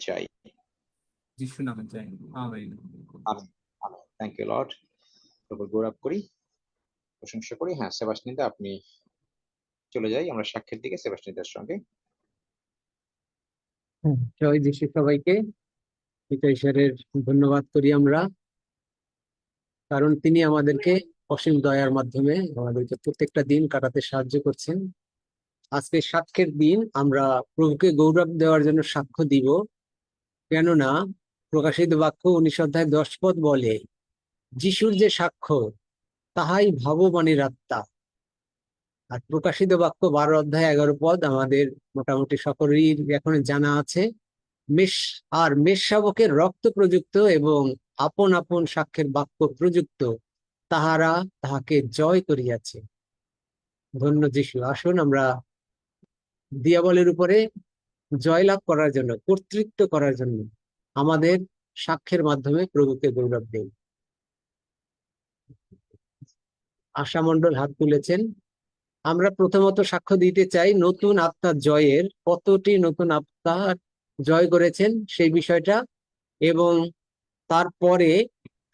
চাই। যিশুর নামে চাই, amen. Amen. Amen. Thank you lord. প্রভুর গৌরব করি, প্রশংসা করি। হ্যাঁ, সেবাস্টিনদা আপনি চলে যাই আমরা সাক্ষের দিকে সেবাস্টিনদার সঙ্গে। জয় যিশু সবাইকে। পিতা ঈশ্বরের ধন্যবাদ করি আমরা, কারণ তিনি আমাদেরকে অসীম দয়ার মাধ্যমে আমাদেরকে প্রত্যেকটা দিন কাটাতে সাহায্য করছেন। আজকে সাক্ষ্যের দিন, আমরা প্রভুকে গৌরব দেওয়ার জন্য সাক্ষ্য দিব। কেননা প্রকাশিত বাক্য 19 অধ্যায় 10 পদ বলে, যিশুর যে সাক্ষ্য তাহাই ভাববাণীর আত্মা। আর প্রকাশিত বাক্য 12 অধ্যায় 11 পদ আমাদের মোটামুটি সকলেরই এখন জানা আছে। মেষশাবকের রক্ত প্রযুক্ত এবং আপন আপন সাক্ষ্যের বাক্য প্রযুক্ত তাহারা তাহাকে জয় করিয়াছে। ধন্য যিশু। আসুন আমরা দিয়াবলের উপরে জয়লাভ করার জন্য, কর্তৃত্ব করার জন্য আমাদের সাক্ষ্যের মাধ্যমে প্রভুকে গৌরব দেই। আশা মণ্ডল হাত তুলেছেন। আমরা প্রথমত সাক্ষ্য দিতে চাই নতুন আত্মার জয়ের, কতটি নতুন আত্মা জয় করেছেন সেই বিষয়টা, এবং তারপরে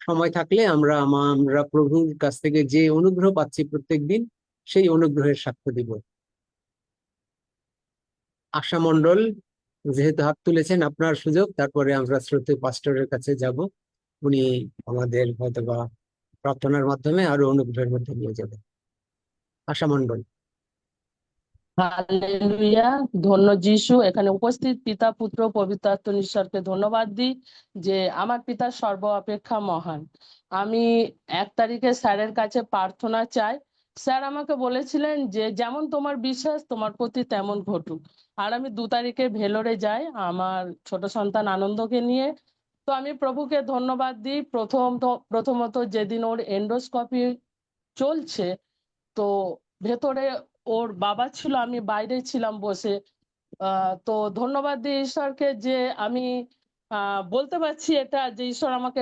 সময় থাকলে আমরা প্রভুর কাছ থেকে যে অনুগ্রহ পাচ্ছি প্রত্যেকদিন, সেই অনুগ্রহের সাক্ষ্য দিব। আশা মণ্ডল যেহেতু হাত তুলেছেন, আপনার সুযোগ, তারপরে আমরা শ্রদ্ধেয় পাস্টরের কাছে যাব। উনি আমাদের হয়তোবা প্রার্থনার মাধ্যমে আরো অনুগ্রহের মধ্যে নিয়ে যাবেন। আশা মণ্ডল। হালেলুয়া। ধন্য যিশু। এখানে উপস্থিত পিতা, পুত্র, পবিত্র আত্মা ঈশ্বরকে ধন্যবাদ দিই যে আমার পিতা সর্ব অপেক্ষা মহান। আমি 1 তারিখে স্যারের কাছে প্রার্থনা চাই। স্যার আমাকে বলেছিলেন যে যেমন তোমার বিশ্বাস তোমার প্রতি তেমন ঘটুক। আর আমি 2 তারিখে ভেলোরে যাই আমার ছোট সন্তান আনন্দকে নিয়ে। তো আমি প্রভুকে ধন্যবাদ দিই। প্রথমত যেদিন ওর এন্ডোস্কোপি চলছে, তো ভেতরে ওর বাবা ছিল, আমি বাইরে ছিলাম বসে। তো ধন্যবাদ দিই ঈশ্বরকে যে আমি বলতে পারছি এটা, যে ঈশ্বর আমাকে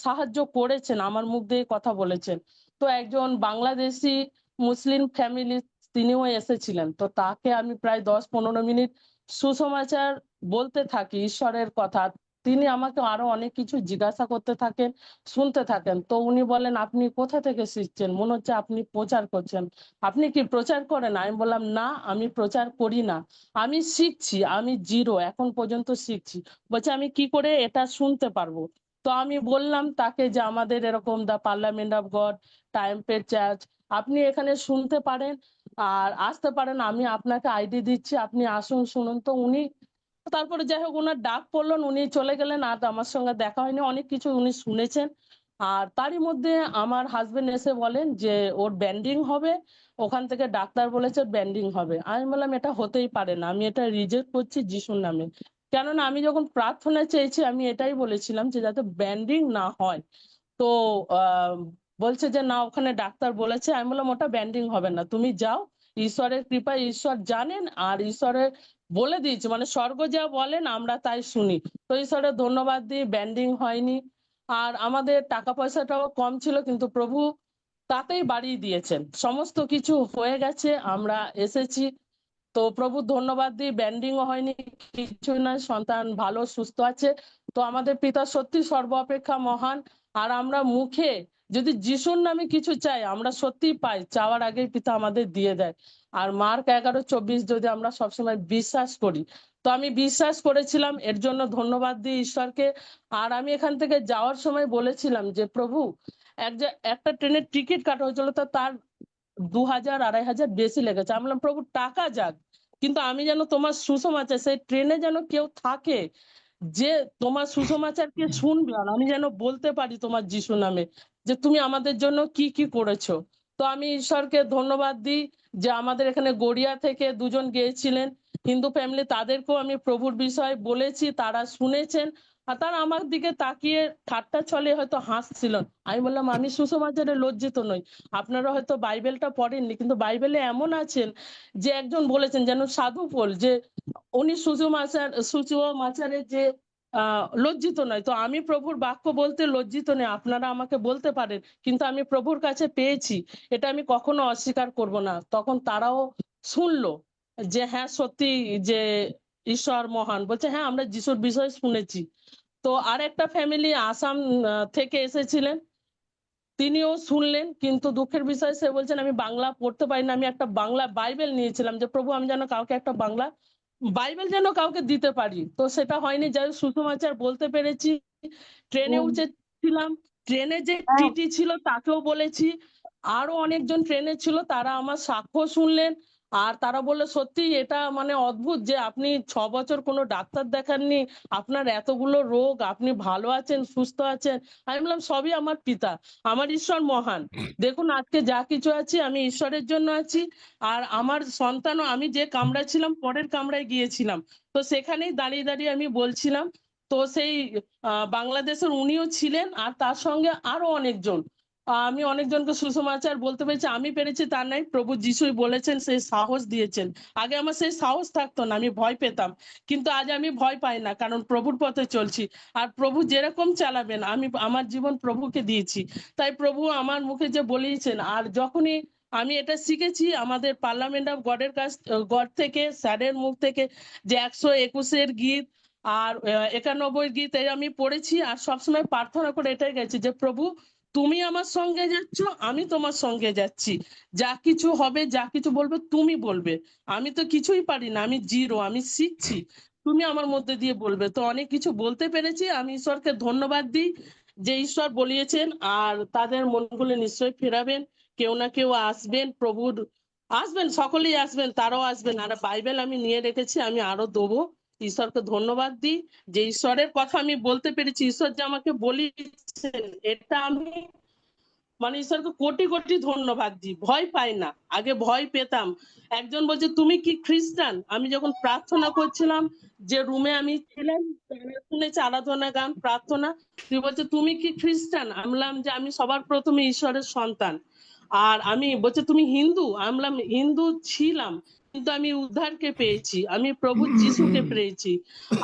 সাহায্য করেছেন, আমার মুখ দিয়ে কথা বলেছেন। তো একজন বাংলাদেশি মুসলিম ফ্যামিলি তিনিও এসেছিলেন, তো তাকে আমি প্রায় 10-15 মিনিট সুসমাচার বলতে থাকি ঈশ্বরের কথা। তিনি আমাকে আরো অনেক কিছু জিজ্ঞাসা করতে থাকেন, শুনতে থাকেন। তো উনি বলেন, আপনি কোথা থেকে শিখছেন? মনে হচ্ছে আপনি প্রচার করছেন। আপনি কি প্রচার করেন? আমি বললাম, না আমি প্রচার করি না, আমি শিখছি, আমি জিরো এখন পর্যন্ত শিখছি। বলছে আমি কি করে এটা শুনতে পারবো? তো আমি বললাম তাকে যে আমাদের এরকম দা পার্লামেন্ট অফ গড টাইমপের চার্চ, আপনি এখানে শুনতে পারেন আর আসতে পারেন, আমি আপনাকে আইডি দিচ্ছি, আপনি আসুন শুনুন। তো উনি তারপরে যাই হোক ওনার ডাক পড়লেন, উনি চলে গেলেন, আর আমার সঙ্গে দেখা হয়নি। অনেক কিছু উনি শুনেছেন। আর তারই মধ্যে আমার হাজবেন্ড এসে বলেন যে ওর ব্যান্ডিং হবে, ওখান থেকে ডাক্তার বলেছে ব্যান্ডিং হবে। আমি বললাম এটা হতেই পারে না, আমি এটা রিজেক্ট করছি যিশুর নামে। কেননা আমি যখন প্রার্থনা চেয়েছি আমি এটাই বলেছিলাম যে যাতে ব্যান্ডিং না হয়। তো বলছে যে না ওখানে ডাক্তার বলেছে। আমি বললাম ওটা ব্যান্ডিং হবে না, তুমি যাও, ঈশ্বরের কৃপায় ঈশ্বর জানেন আর ঈশ্বরের বলে দিয়েছে, মানে স্বর্গ যা বলেন আমরা তাই শুনি। তো ঈশ্বরের ধন্যবাদ দিই, ব্যান্ডিং হয়নি। আর আমাদের টাকা পয়সাটাও কম ছিল, কিন্তু প্রভু তাতেই বাড়িয়ে দিয়েছেন, সমস্ত কিছু হয়ে গেছে, আমরা এসেছি। তো প্রভু ধন্যবাদ দিই, ব্যান্ডিংও হয়নি, কিছু না, সন্তান ভালো সুস্থ আছে। তো আমাদের পিতা সত্যি সর্ব অপেক্ষা মহান। আর আমরা মুখে যদি যিশুর নামে কিছু চাই আমরা সত্যি পাই, চাওয়ার আগেই পিতা আমাদের দিয়ে দেয়। আর মার্ক 11:24 যদি আমরা সবসময় বিশ্বাস করি, তো আমি বিশ্বাস করেছিলাম, এর জন্য ধন্যবাদ দিই ঈশ্বরকে। আর আমি এখান থেকে যাওয়ার সময় বলেছিলাম যে প্রভু একটা ট্রেনের টিকিট কাটা হয়েছিল, তো তার 2000-2500 বেশি লেগেছে। আমি বললাম প্রভু টাকা যাক, কিন্তু আমি যেন তোমার সুসমাচার, সেই ট্রেনে যেন কেউ থাকে যে তোমার সুসমাচারকে শুনবে, আর আমি যেন বলতে পারি তোমার যিশু নামে যে তুমি আমাদের জন্য কি কি করেছো। তো আমি ঈশ্বরকে ধন্যবাদ দিই যে আমাদের এখানে গড়িয়া থেকে 2জন গিয়েছিলেন হিন্দু ফ্যামিলি, তাদেরকেও আমি প্রভুর বিষয়ে বলেছি, তারা শুনেছেন। আর তারা আমার দিকে তাকিয়ে ঠাট্টা ছলে হয়তো হাসছিল। আমি বললাম আমি সুসমাচারে লজ্জিত নই, আপনারা হয়তো বাইবেলটা পড়েননি, কিন্তু বাইবেলে এমন আছেন যে একজন বলেছেন যেন সাধু পোল, যে উনি সুসমাচারে যে লজ্জিত নয়। তো আমি প্রভুর বাক্য বলতে লজ্জিত নেই, আপনারা আমাকে বলতে পারেন, কিন্তু আমি প্রভুর কাছে পেয়েছি, এটা আমি কখনো অস্বীকার করব না। তখন তারাও শুনলো যে হ্যাঁ সত্যি যে ঈশ্বর মহান। বলছে হ্যাঁ আমরা যিশুর বিষয়ে শুনেছি। তো আরেকটা ফ্যামিলি আসাম থেকে এসেছিলেন, তিনিও শুনলেন, কিন্তু দুঃখের বিষয় সে বলছেন আমি বাংলা পড়তে পারি না, আমি একটা বাংলা বাইবেল নিয়েছিলাম যে প্রভু আমি যেন কাউকে একটা বাংলা বাইবেল যেন কাউকে দিতে পারি। তো সেটা হয়নি, যাই হোক সুসমাচার বলতে পেরেছি। ট্রেনে উঠেছিলাম, ট্রেনে যে টিটি ছিল তাকেও বলেছি, আরো অনেকজন ট্রেনে ছিল, তারা আমার সাক্ষ্য শুনলেন। আর তারা বললো সত্যি এটা মানে অদ্ভুত যে আপনি 6 বছর কোনো ডাক্তার দেখাননি, আপনার এতগুলো রোগ, আপনি ভালো আছেন, সুস্থ আছেন। আমি বললাম সবই আমার পিতা, আমার ঈশ্বর মহান। দেখুন আজকে যা কিছু আছি আমি ঈশ্বরের জন্য আছি। আর আমার সন্তানও, আমি যে কামরায় ছিলাম পরের কামরায় গিয়েছিলাম, তো সেখানেই দাঁড়িয়ে দাঁড়িয়ে আমি বলছিলাম। তো সেই বাংলাদেশের উনিও ছিলেন, আর তার সঙ্গে আরো অনেকজন। আমি অনেকজনকে সুসমাচার বলতে পেরেছি, আমি পেরেছি তার নাই, প্রভু যিশুই বলেছেন, সেই সাহস দিয়েছেন। আগে আমার সেই সাহস থাকতো না, আমি ভয় পেতাম, কিন্তু আজ আমি ভয় পাই না, কারণ প্রভুর পথে চলছি। আর প্রভু যেরকম চালাবেন আমি আমার জীবন প্রভুকে দিয়েছি, তাই প্রভু আমার মুখে যে বলিয়েছেন। আর যখনই আমি এটা শিখেছি আমাদের পার্লামেন্ট অফ গডের গড থেকে, স্যারের মুখ থেকে, যে 121 গীত আর 91 গীত এই আমি পড়েছি। আর সবসময় প্রার্থনা করে এটাই গেছি যে প্রভু তুমি আমার সঙ্গে যাচ্ছ, আমি তোমার সঙ্গে যাচ্ছি, যা কিছু হবে যা কিছু বলবে তুমি বলবে, আমি তো কিছুই পারি না, আমি জিরো, আমি শিখছি, তুমি আমার মধ্যে দিয়ে বলবে। তো অনেক কিছু বলতে পেরেছি। আমি ঈশ্বরকে ধন্যবাদ দিই যে ঈশ্বর বলিয়েছেন, আর তাদের মনগুলো নিশ্চয়ই ফেরাবেন। কেউ না কেউ আসবেন, প্রভুর আসবেন, সকলেই আসবেন, তারাও আসবেন। আর বাইবেল আমি নিয়ে রেখেছি, আমি আরো দেবো। ঈশ্বরকে ধন্যবাদ দিই যে ঈশ্বরের কথা আমি বলতে পেরেছি, ঈশ্বর যে আমাকে বলিয়েছেন, এটা আমি মানে ঈশ্বরকে কোটি কোটি ধন্যবাদ দিই। ভয় পাই না, আগে ভয় পেতাম। একজন বলছে তুমি কি খ্রিস্টান, আমি যখন প্রার্থনা করছিলাম, যে রুমে আমি ছিলাম, তারা শুনেছে আরাধনা গান প্রার্থনা, তুই বলছে তুমি কি খ্রিস্টান, আমি বললাম যে আমি সবার প্রথমে ঈশ্বরের সন্তান। আর আমি বলছে তুমি হিন্দু, আমি বললাম হিন্দু ছিলাম, কিন্তু আমি উদ্ধারকে পেয়েছি, আমি প্রভু যিশুকে পেয়েছি,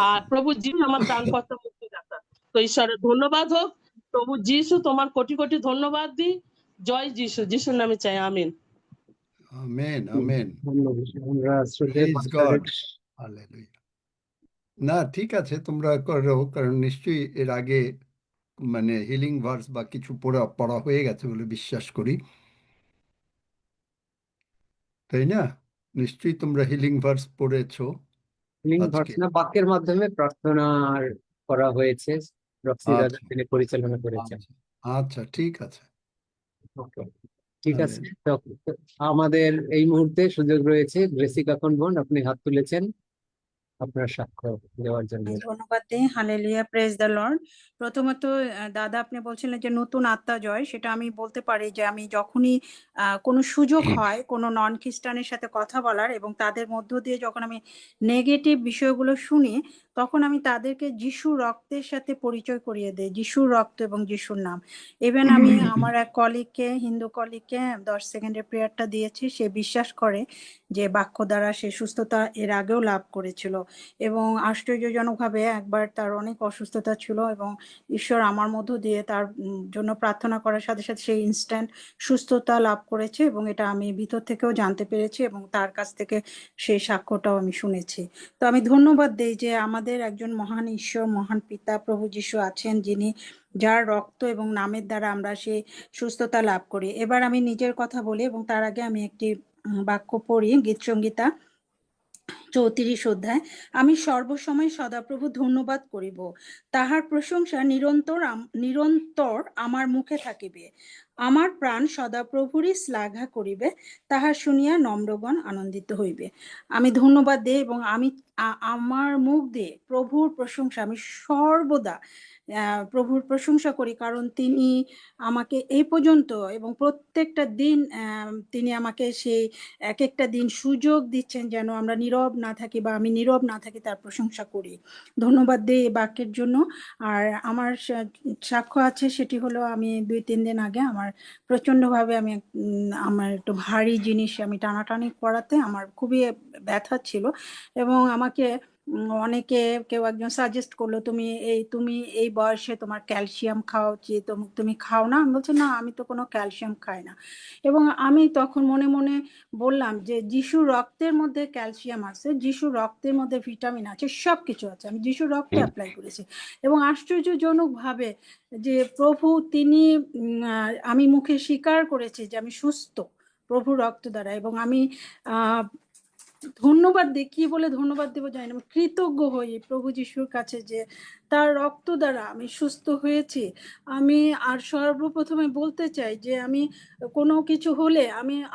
আর প্রভু যিশু আমার ত্রাণকর্তা মুক্তিদাতা। তো ঈশ্বরের ধন্যবাদ হোক। প্রভু যিশু তোমার কোটি কোটি ধন্যবাদ দিই। জয় যিশু, যিশুর নামে চাই, আমিন। Amen amen. ধন্যবাদ। আমরা শ্রদ্ধেয় প্রেজ পাস্টরের গড। হালেলুয়া। না ঠিক আছে, তোমরা করো, কারণ নিশ্চয়ই এর আগে মানে হিলিং ভার্স বা কিছু পড়া পড়া হয়ে গেছে বলে বিশ্বাস করি, তাই না? নিশ্চয়ই তোমরা হিলিং ভার্স পড়েছো লিঙ্ক আজকে। ভার্সনা বাক্যের মাধ্যমে প্রার্থনা করা হয়েছে। রক্সি দাদা আচ্ছা তিনি পরিচালনা করেছেন। আচ্ছা আচ্ছা, ঠিক আছে। ওকে, ঠিক আছে। আমেন। তো আমাদের এই মুহূর্তে সুযোগ রয়েছে গ্রেসি কাকন বোন, আপনি হাত তুলেছেন আপনার সাক্ষ্য দেওয়ার জন্য। ধন্যবাদ দিই। Hallelujah, praise the lord. প্রথমত দাদা আপনি বলছিলেন যে নতুন আত্মা জয়, সেটা আমি বলতে পারি যে আমি যখনই কোনো সুযোগ হয় কোনো নন খ্রিস্টানের সাথে কথা বলার, এবং তাদের মধ্য দিয়ে যখন আমি নেগেটিভ বিষয়গুলো শুনি, তখন আমি তাদেরকে যিশুর রক্তের সাথে পরিচয় করিয়ে দিই, যিশুর রক্ত এবং যিশুর নাম। ইভেন আমি আমার এক কলিগকে, হিন্দু কলিগকে 10 সেকেন্ডের প্রেয়ারটা দিয়েছি, সে বিশ্বাস করে যে বাক্য দ্বারা সে সুস্থতা এর আগেও লাভ করেছিল। এবং আশ্চর্যজনকভাবে একবার তার অনেক অসুস্থতা ছিল, এবং ঈশ্বর আমার মধ্য দিয়ে তার জন্য প্রার্থনা করার সাথে সাথে সেই ইনস্ট্যান্ট সুস্থতা লাভ করেছে, এবং এটা আমি ভিতর থেকেও জানতে পেরেছি, এবং তার কাছ থেকে সেই সাক্ষ্যটাও আমি শুনেছি। তো আমি ধন্যবাদ দিই যে আমাদের একজন মহান ঈশ্বর, মহান পিতা প্রভু যিশু আছেন, যিনি যার রক্ত এবং নামের দ্বারা আমরা সেই সুস্থতা লাভ করি। এবার আমি নিজের কথা বলি, এবং তার আগে আমি একটি বাক্য পড়ি, গীতসংগীতা 34 অধ্যায়। আমি সর্বসময় সদাপ্রভু ধন্যবাদ করিব, তাহার প্রশংসা নিরন্তর আমার মুখে থাকিবে। আমার প্রাণ সদাপ্রভুরই শ্লাঘা করিবে, তাহা শুনিয়া নম্রগণ আনন্দিত হইবে। আমি ধন্যবাদ দিই, এবং আমি আমার মুখ দিয়ে প্রভুর প্রশংসা, আমি সর্বদা প্রভুর প্রশংসা করি, কারণ তিনি আমাকে এই পর্যন্ত এবং প্রত্যেকটা দিন তিনি আমাকে সেই এক একটা দিন সুযোগ দিচ্ছেন যেন আমরা নীরব না থাকি, বা আমি নীরব না থাকি, তার প্রশংসা করি। ধন্যবাদ দিই এই বাক্যের জন্য। আর আমার সাক্ষ্য আছে, সেটি হলো আমি 2-3 দিন আগে আমার প্রচন্ডভাবে আমি আমার একটু ভারী জিনিস আমি টানাটানি করাতে আমার খুবই ব্যথা ছিল, এবং আমাকে অনেকে কেউ একজন সাজেস্ট করলো তুমি এই বয়সে তোমার ক্যালসিয়াম খাওয়া উচিত, তুমি খাও না? আমি বলছি না, আমি তো কোনো ক্যালসিয়াম খাই না। এবং আমি তখন মনে মনে বললাম যে যিশুর রক্তের মধ্যে ক্যালসিয়াম আছে, যিশুর রক্তের মধ্যে ভিটামিন আছে, সব কিছু আছে। আমি যিশুর রক্ত অ্যাপ্লাই করেছি এবং আশ্চর্যজনকভাবে যে প্রভু তিনি আমি মুখে স্বীকার করেছি যে আমি সুস্থ প্রভু রক্ত দ্বারা। এবং আমি ধন্যবাদ দিই, কি বলে ধন্যবাদ দেবো জানি না, আমি কৃতজ্ঞ হই প্রভু যিশুর কাছে যে তার রক্ত দ্বারা আমি সুস্থ হয়েছি। আমি আর সর্বপ্রথমে বলতে চাই যে আমি কোনো কিছু হলে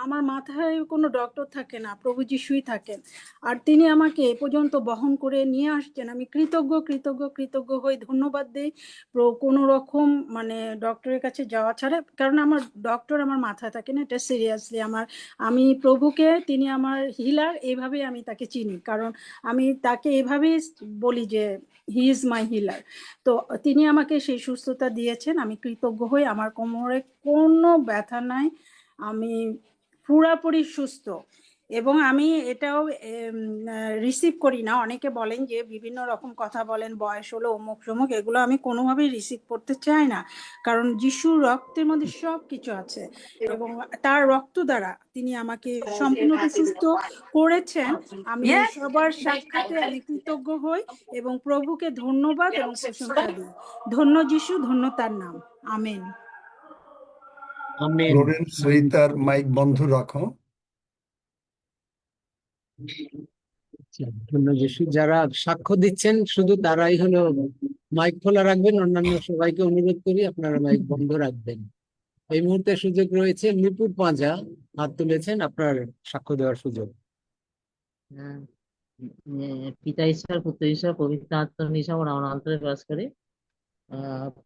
আমার মাথায় কোনো ডক্টর থাকে না, প্রভু যিশুই থাকেন। আর তিনি আমাকে এ পর্যন্ত বহন করে নিয়ে আসছেন। আমি কৃতজ্ঞ কৃতজ্ঞ কৃতজ্ঞ হই, ধন্যবাদ দিই। কোনো রকম মানে ডক্টরের কাছে যাওয়া ছাড়া, কারণ আমার ডক্টর আমার মাথায় থাকে না, এটা সিরিয়াসলি আমি প্রভুকে, তিনি আমার হিলার, এইভাবে আমি তাকে চিনি, কারণ আমি তাকে এভাবেই বলি যে হি ইজ মাই হিলার। তো তিনি আমাকে সেই সুস্থতা দিয়েছেন, আমি কৃতজ্ঞ হই। আমার কোমরে কোনো ব্যথা নাই, আমি পুরাপুরি সুস্থ। এবং আমি এটাও রিসিভ করি না। অনেকে বলেন যে বিভিন্ন রকম কথা বলেন, বয়স হলো অমুক সমুক, এগুলো আমি কোনোভাবেই রিসিভ করতে চাই না, কারণ যিশুর রক্তের মধ্যে সব কিছু আছে এবং তার রক্ত দ্বারা তিনি আমাকে সম্পূর্ণরূপে সুস্থ করেছেন। আমি সবার সাক্ষাতে আমি কৃতজ্ঞ হই এবং প্রভুকে ধন্যবাদ এবং প্রশংসা দিই। ধন্য যিশু, ধন্য তার নাম। আমেন। আমেন। ফ্লোরেন্স রিতার মাইক বন্ধ রাখো। আচ্ছা, ধন্যবাদ যিশু। যারা সাক্ষ্য দিচ্ছেন শুধু তারাই হলো মাইক খোলা রাখবেন, অন্যান্য সবাইকে অনুরোধ করি আপনারা মাইক বন্ধ রাখবেন। এই মুহূর্তে সুযোগ রয়েছে, নিপুর পাঁজা হাত তুলেছেন, আপনার সাক্ষ্য দেওয়ার সুযোগ। হ্যাঁ, পিতা ঈশ্বর, পুত্র ঈশ্বর, পবিত্র আত্মা নিশা আমার অন্তরে বাস করে।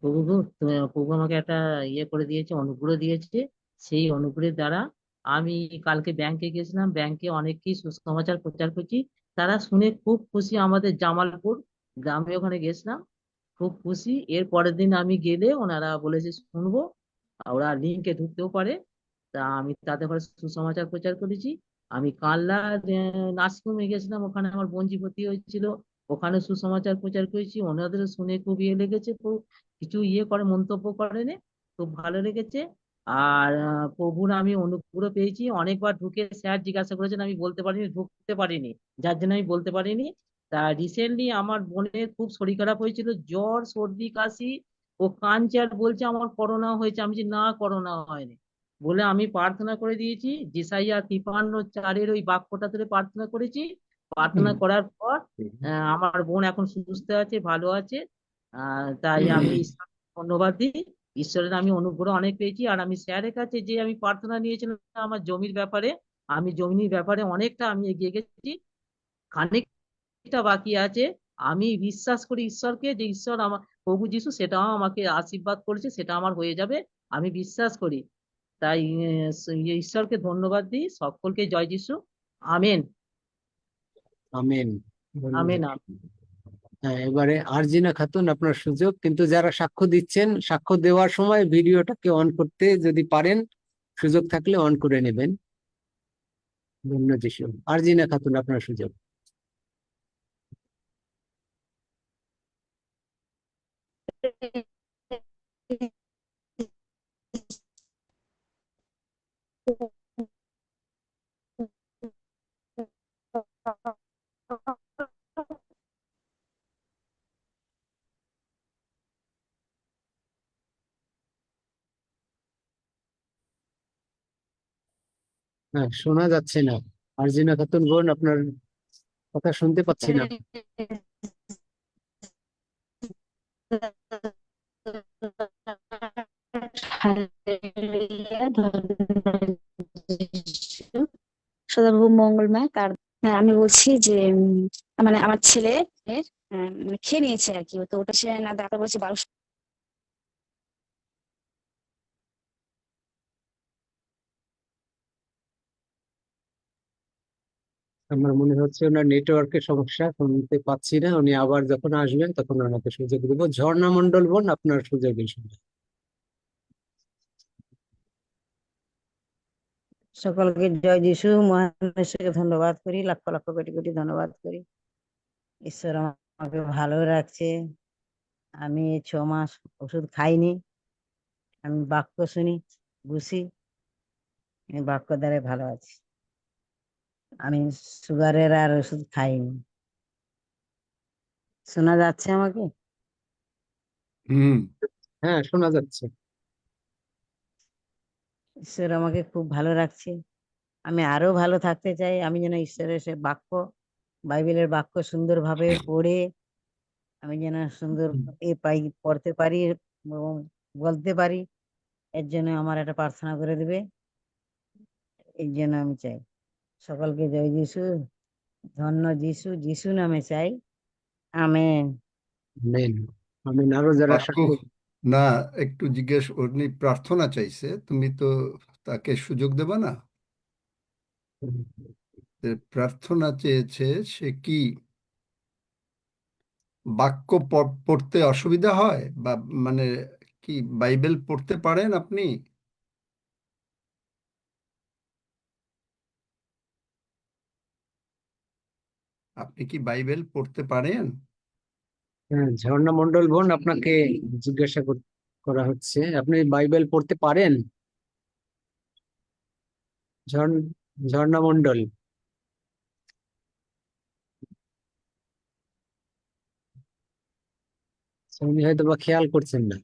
প্রভু আমাকে একটা ইয়ে করে দিয়েছে, অনুগ্রহ দিয়েছে। সেই অনুগ্রহের দ্বারা আমি কালকে ব্যাংকে গেছিলাম, ব্যাংকে অনেককেই সুসমাচার প্রচার করছি, তারা শুনে খুব খুশি। আমাদের জামালপুর গ্রামে ওখানে গেছিলাম, খুব খুশি। এর পরের দিন আমি গেলে ওনারা বলেছে শুনবো, ওরা লিঙ্কে ঢুকতেও পারে। তা আমি তাদের ঘরে সুসমাচার প্রচার করেছি। আমি কাল্লা নার্সিংহোমে গেছিলাম, ওখানে আমার বোনজি ভর্তি হয়েছিল, ওখানে সুসমাচার প্রচার করেছি। ওনাদের শুনে খুব ইয়ে লেগেছে, খুব কিছু ইয়ে করে মন্তব্য করেনি, খুব ভালো লেগেছে। আর প্রভুর আমি অনুগ্রহ পেয়েছি। অনেকবার ঢুকে স্যার জিজ্ঞাসা করেছেন, আমি বলতে পারিনি, ঢুকতে পারিনি, যার জন্য আমি বলতে পারিনি। তা রিসেন্টলি আমার বোনের খুব শরীর খারাপ হয়েছিল, জ্বর সর্দি কাশি, ও কাঁদছে আর বলছে আমার করোনা হয়েছে। আমি যে না, করোনা হয়নি বলে আমি প্রার্থনা করে দিয়েছি। যেসাইয়া 53:4 ওই বাক্যটা ধরে প্রার্থনা করেছি। প্রার্থনা করার পর আমার বোন এখন সুস্থ আছে, ভালো আছে। তাই আমি ঈশ্বরকে ধন্যবাদ দিই। ঈশ্বরের আমি অনুগ্রহ অনেক পেয়েছি। আর আমি স্যারের কাছে যে আমি প্রার্থনা নিয়েছিলাম আমার জমির ব্যাপারে, আমি জমির ব্যাপারে অনেকটা আমি এগিয়ে গেছি, খানিকটা বাকি আছে। আমি বিশ্বাস করি ঈশ্বরকে, যে ঈশ্বর আমার প্রভু যিশু সেটাও আমাকে আশীর্বাদ করেছে, সেটা আমার হয়ে যাবে, আমি বিশ্বাস করি। তাই ঈশ্বরকে ধন্যবাদ দিই। সকলকে জয় যিশু। আমেন। আমেন। আমেন। ধন্যবাদ। হ্যাঁ, এবারে আরজিনা খাতুন, আপনার সুযোগ। কিন্তু যারা সাক্ষ্য দিচ্ছেন, সাক্ষ্য দেওয়ার সময় ভিডিওটাকে অন করতে যদি পারেন, সুযোগ থাকলে অন করে নেবেন। ধন্য যিশু। আরজিনা খাতুন, আপনার সুযোগ। হ্যাঁ, শোনা যাচ্ছে না। আরজিনা খাতুন বোন, আপনার কথা শুনতে পাচ্ছি না। সদাপ্রভু মঙ্গলময় তার। হ্যাঁ, আমি বলছি যে মানে আমার ছেলে মানে খেয়ে নিয়েছে আর কি, তো ওটা সে না, ডাক্তার বলছে 12। আমার মনে হচ্ছে ওনার নেটওয়ার্কের সমস্যা, শুনতে পাচ্ছি না। উনি আবার যখন আসবেন তখন ওনাকে সুযোগ দেবো। ঝর্ণা মন্ডল বোন, আপনার সুযোগ এই সময়। সকলকে জয় যিশু। মহান ঈশ্বরকে ধন্যবাদ করি, লক্ষ লক্ষ কোটি কোটি ধন্যবাদ করি। ঈশ্বর আমাকে ভালো রাখছে। আমি এই 6 মাস ওষুধ খাইনি। আমি বাক্য শুনি, বুঝি, আমি বাক্য দ্বারা ভালো আছি। আমি সুগারের আর ওষুধ খাইনি। শোনা যাচ্ছে আমাকে? হুম। হ্যাঁ, শোনা যাচ্ছে। ঈশ্বর আমাকে খুব ভালো রাখছে। আমি আরো ভালো থাকতে চাই। আমি যেন ঈশ্বরের সে বাক্য, বাইবেলের বাক্য সুন্দরভাবে পড়ে আমি যেন সুন্দর পড়তে পারি এবং বলতে পারি। এর জন্য আমার একটা প্রার্থনা করে দেবে, এই জন্য আমি চাই। সকলকে জয় যিশু, ধন্য যিশু, যিশু নামে চাই। আমেন। আমেন। আমেন। আরো যারা বাক্য সাক্ষ্য না, একটু জিজ্ঞেস, উনি প্রার্থনা চাইছে, তুমি তো তাকে সুযোগ দেবে না? যে প্রার্থনা চেয়েছে, সে কি বাক্য পড়তে অসুবিধা হয়, বা মানে কি বাইবেল পড়তে পারেন আপনি? আপনি কি বাইবেল পড়তে পারেন? হ্যাঁ, ঝর্ণা মন্ডল বোন, আপনাকে জিজ্ঞাসা করা হচ্ছে, আপনি বাইবেল পড়তে পারেন? ঝর্ণা মন্ডল, উনি হয়তো বা খেয়াল করছেন না।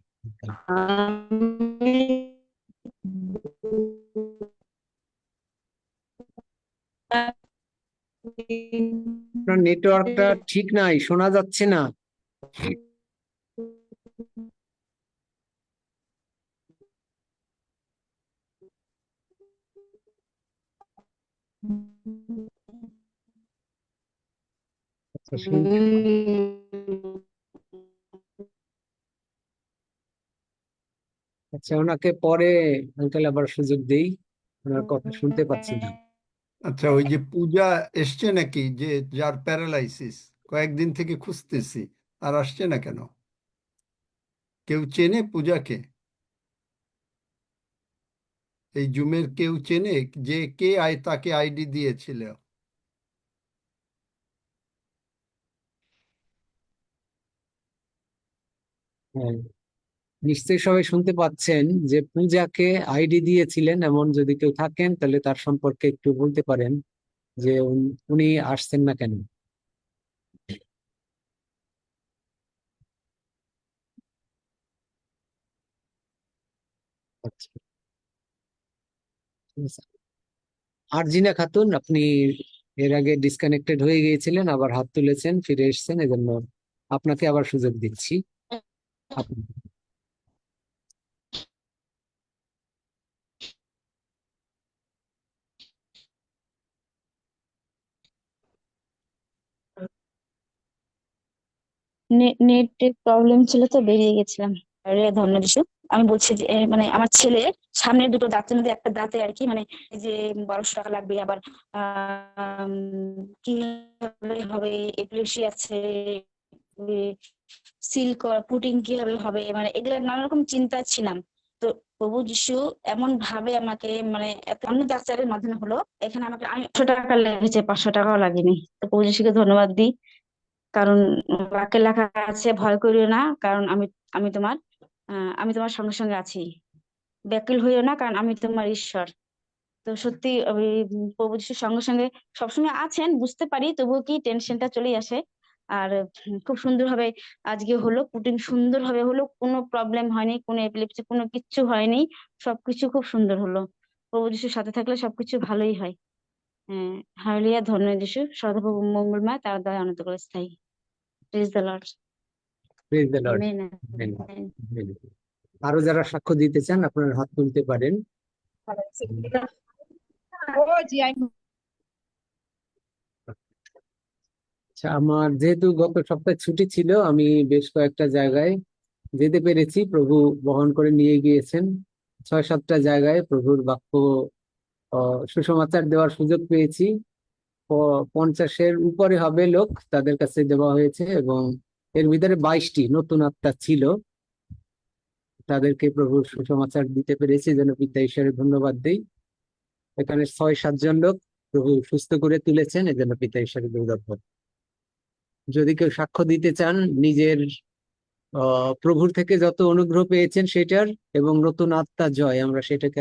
আপনার নেটওয়ার্কটা ঠিক নাই, শোনা যাচ্ছে না। আচ্ছা, আচ্ছা, ওনাকে পরে আঙ্কেল আবার সুযোগ দেই, ওনার কথা শুনতে পাচ্ছি না। আচ্ছা, ওই যে পূজা এসছে নাকি, যে যার প্যারালাইসিস, কয়েকদিন থেকে খুঁজতেছি, আর আসছে না কেন? কেউ চেনে পূজাকে? এই জুমের কেউ চেনে যে কে তাকে আইডি দিয়েছিল? হ্যাঁ, নিশ্চয়ই সবাই শুনতে পাচ্ছেন যে পূজাকে আইডি দিয়েছিলেন এমন যদি কেউ থাকেন, তাহলে তার সম্পর্কে একটু বলতে পারেন যে উনি আসছেন না কেন। আচ্ছা, ঠিক আছে। আরজিনা খাতুন, আপনি এর আগে ডিসকানেক্টেড হয়ে গিয়েছিলেন, আবার হাত তুলেছেন, ফিরে এসেছেন, এজন্য আপনাকে আবার সুযোগ দিচ্ছি। আপনি নেটের প্রবলেম ছিল তো বেরিয়ে গেছিলাম। আরে ধন্য যিশু, আমি বলছি যে মানে আমার ছেলে সামনের দুটো দাঁতের মধ্যে একটা দাঁতে আর কি, মানে এই যে 1200 টাকা লাগবে, আবার কি হবে, এপিলেপসি আছে, সিল পুটিং কিভাবে হবে, মানে এগুলো নানা রকম চিন্তা ছিলাম। তো প্রভু যিশু এমন ভাবে আমাকে, মানে অন্য ডাক্তারের মাধ্যমে হলো, এখানে আমাকে 500 টাকা লেগেছে, 500 টাকাও লাগেনি। তো প্রভু যিশুকে ধন্যবাদ দিই, কারণ বাক্যে লেখা আছে, ভয় করিও না, কারণ আমি তোমার আমি তোমার সঙ্গে সঙ্গে আছি। ব্যাকুল হইও না, কারণ আমি তোমার ঈশ্বর। তো সত্যি ওই প্রভু যিশুর সঙ্গে সঙ্গে সবসময় আছেন বুঝতে পারি, তবুও কি টেনশনটা চলেই আসে। আর খুব সুন্দরভাবে আজকে হলো, পুটিং সুন্দরভাবে হলো, কোনো প্রবলেম হয়নি, কোনো এপিলেপসি কোনো কিচ্ছু হয়নি, সবকিছু খুব সুন্দর হলো। প্রভু যিশুর সাথে থাকলে সবকিছু ভালোই হয়। হালেলুয়া, ধন্য যিশু, সদাপ্রভু মঙ্গলময়, তার দয়া অনন্ত করে স্থায়ী। Praise the lord. Praise the lord. Amen. আরো যারা সাক্ষ্য দিতে চান, আপনার হাত তুলতে পারেন। আচ্ছা, আমার যেহেতু গত সপ্তাহে ছুটি ছিল, আমি বেশ কয়েকটা জায়গায় যেতে পেরেছি, প্রভু বহন করে নিয়ে গিয়েছেন। 6-7টা জায়গায় প্রভুর বাক্য সুসমাচার দেওয়ার সুযোগ পেয়েছি। 50-এর উপরে হবে লোক, তাদের কাছে দেওয়া হয়েছে, এবং এর ভিতরে 22টি নতুন আত্মা ছিল, তাদেরকে প্রভুর সুসমাচার দিতে পেরেছি, যেন পিতা ঈশ্বরের ধন্যবাদ দিই। এখানে 6-7 জন লোক প্রভু সুস্থ করে তুলেছেন, এজন্য পিতা ঈশ্বরের ধন্যবাদ। যদি কেউ সাক্ষ্য দিতে চান নিজের প্রভুর থেকে যত অনুগ্রহ পেয়েছেন সেটার, এবং নতুন আত্মা জয়, আমরা সেটাকে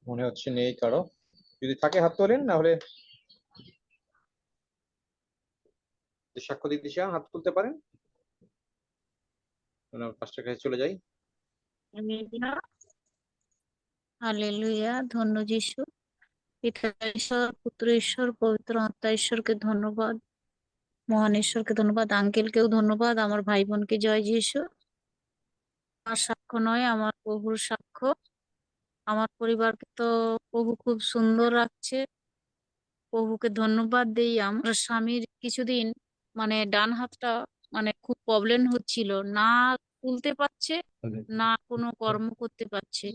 মনে হচ্ছে নেই কারো। যদি থাকে হাত তোলেন, না হলে যে সাক্ষ্য দিতে চান হাত তুলতে পারেন। পাঁচটার কাছে চলে যাই। হালেলুয়া, ধন্য যিশু। পিতা ঈশ্বর, পুত্র ঈশ্বর, পবিত্র আত্মা ঈশ্বরকে ধন্যবাদ, মহান ঈশ্বরকে ধন্যবাদ, আঙ্কেলকেও ধন্যবাদ, আমার ভাই বোনকে জয় যিশু। আমার সাক্ষ্য নয়, আমার প্রভুর সাক্ষ্য। আমার পরিবারকে তো প্রভু খুব সুন্দর রাখছে, প্রভুকে ধন্যবাদ দেই। আমার স্বামীর কিছুদিন মানে ডান হাতটা মানে খুব প্রবলেম হচ্ছিল, না তুলতে পারছে না কোনো কর্ম করতে পারছে,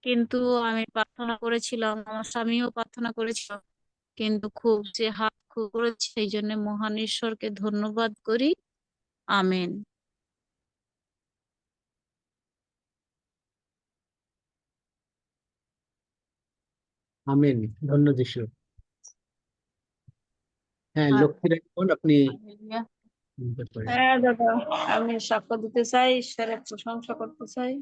কিন্তু আমি প্রার্থনা করেছিলাম, আমার স্বামীও প্রার্থনা করেছিল, কিন্তু খুব যে হাত খুব করেছে, সেই জন্য মহান ঈশ্বরকে ধন্যবাদ করি। আমেন। আমেন। ধন্য যিশু। হ্যাঁ, আর লক্ষ্মী রাখুন, আপনি হালেলুয়া। বলতে পারেন। হ্যাঁ দাদা, আমি সাক্ষ্য দিতে চাই, ঈশ্বরের প্রশংসা করতে চাই।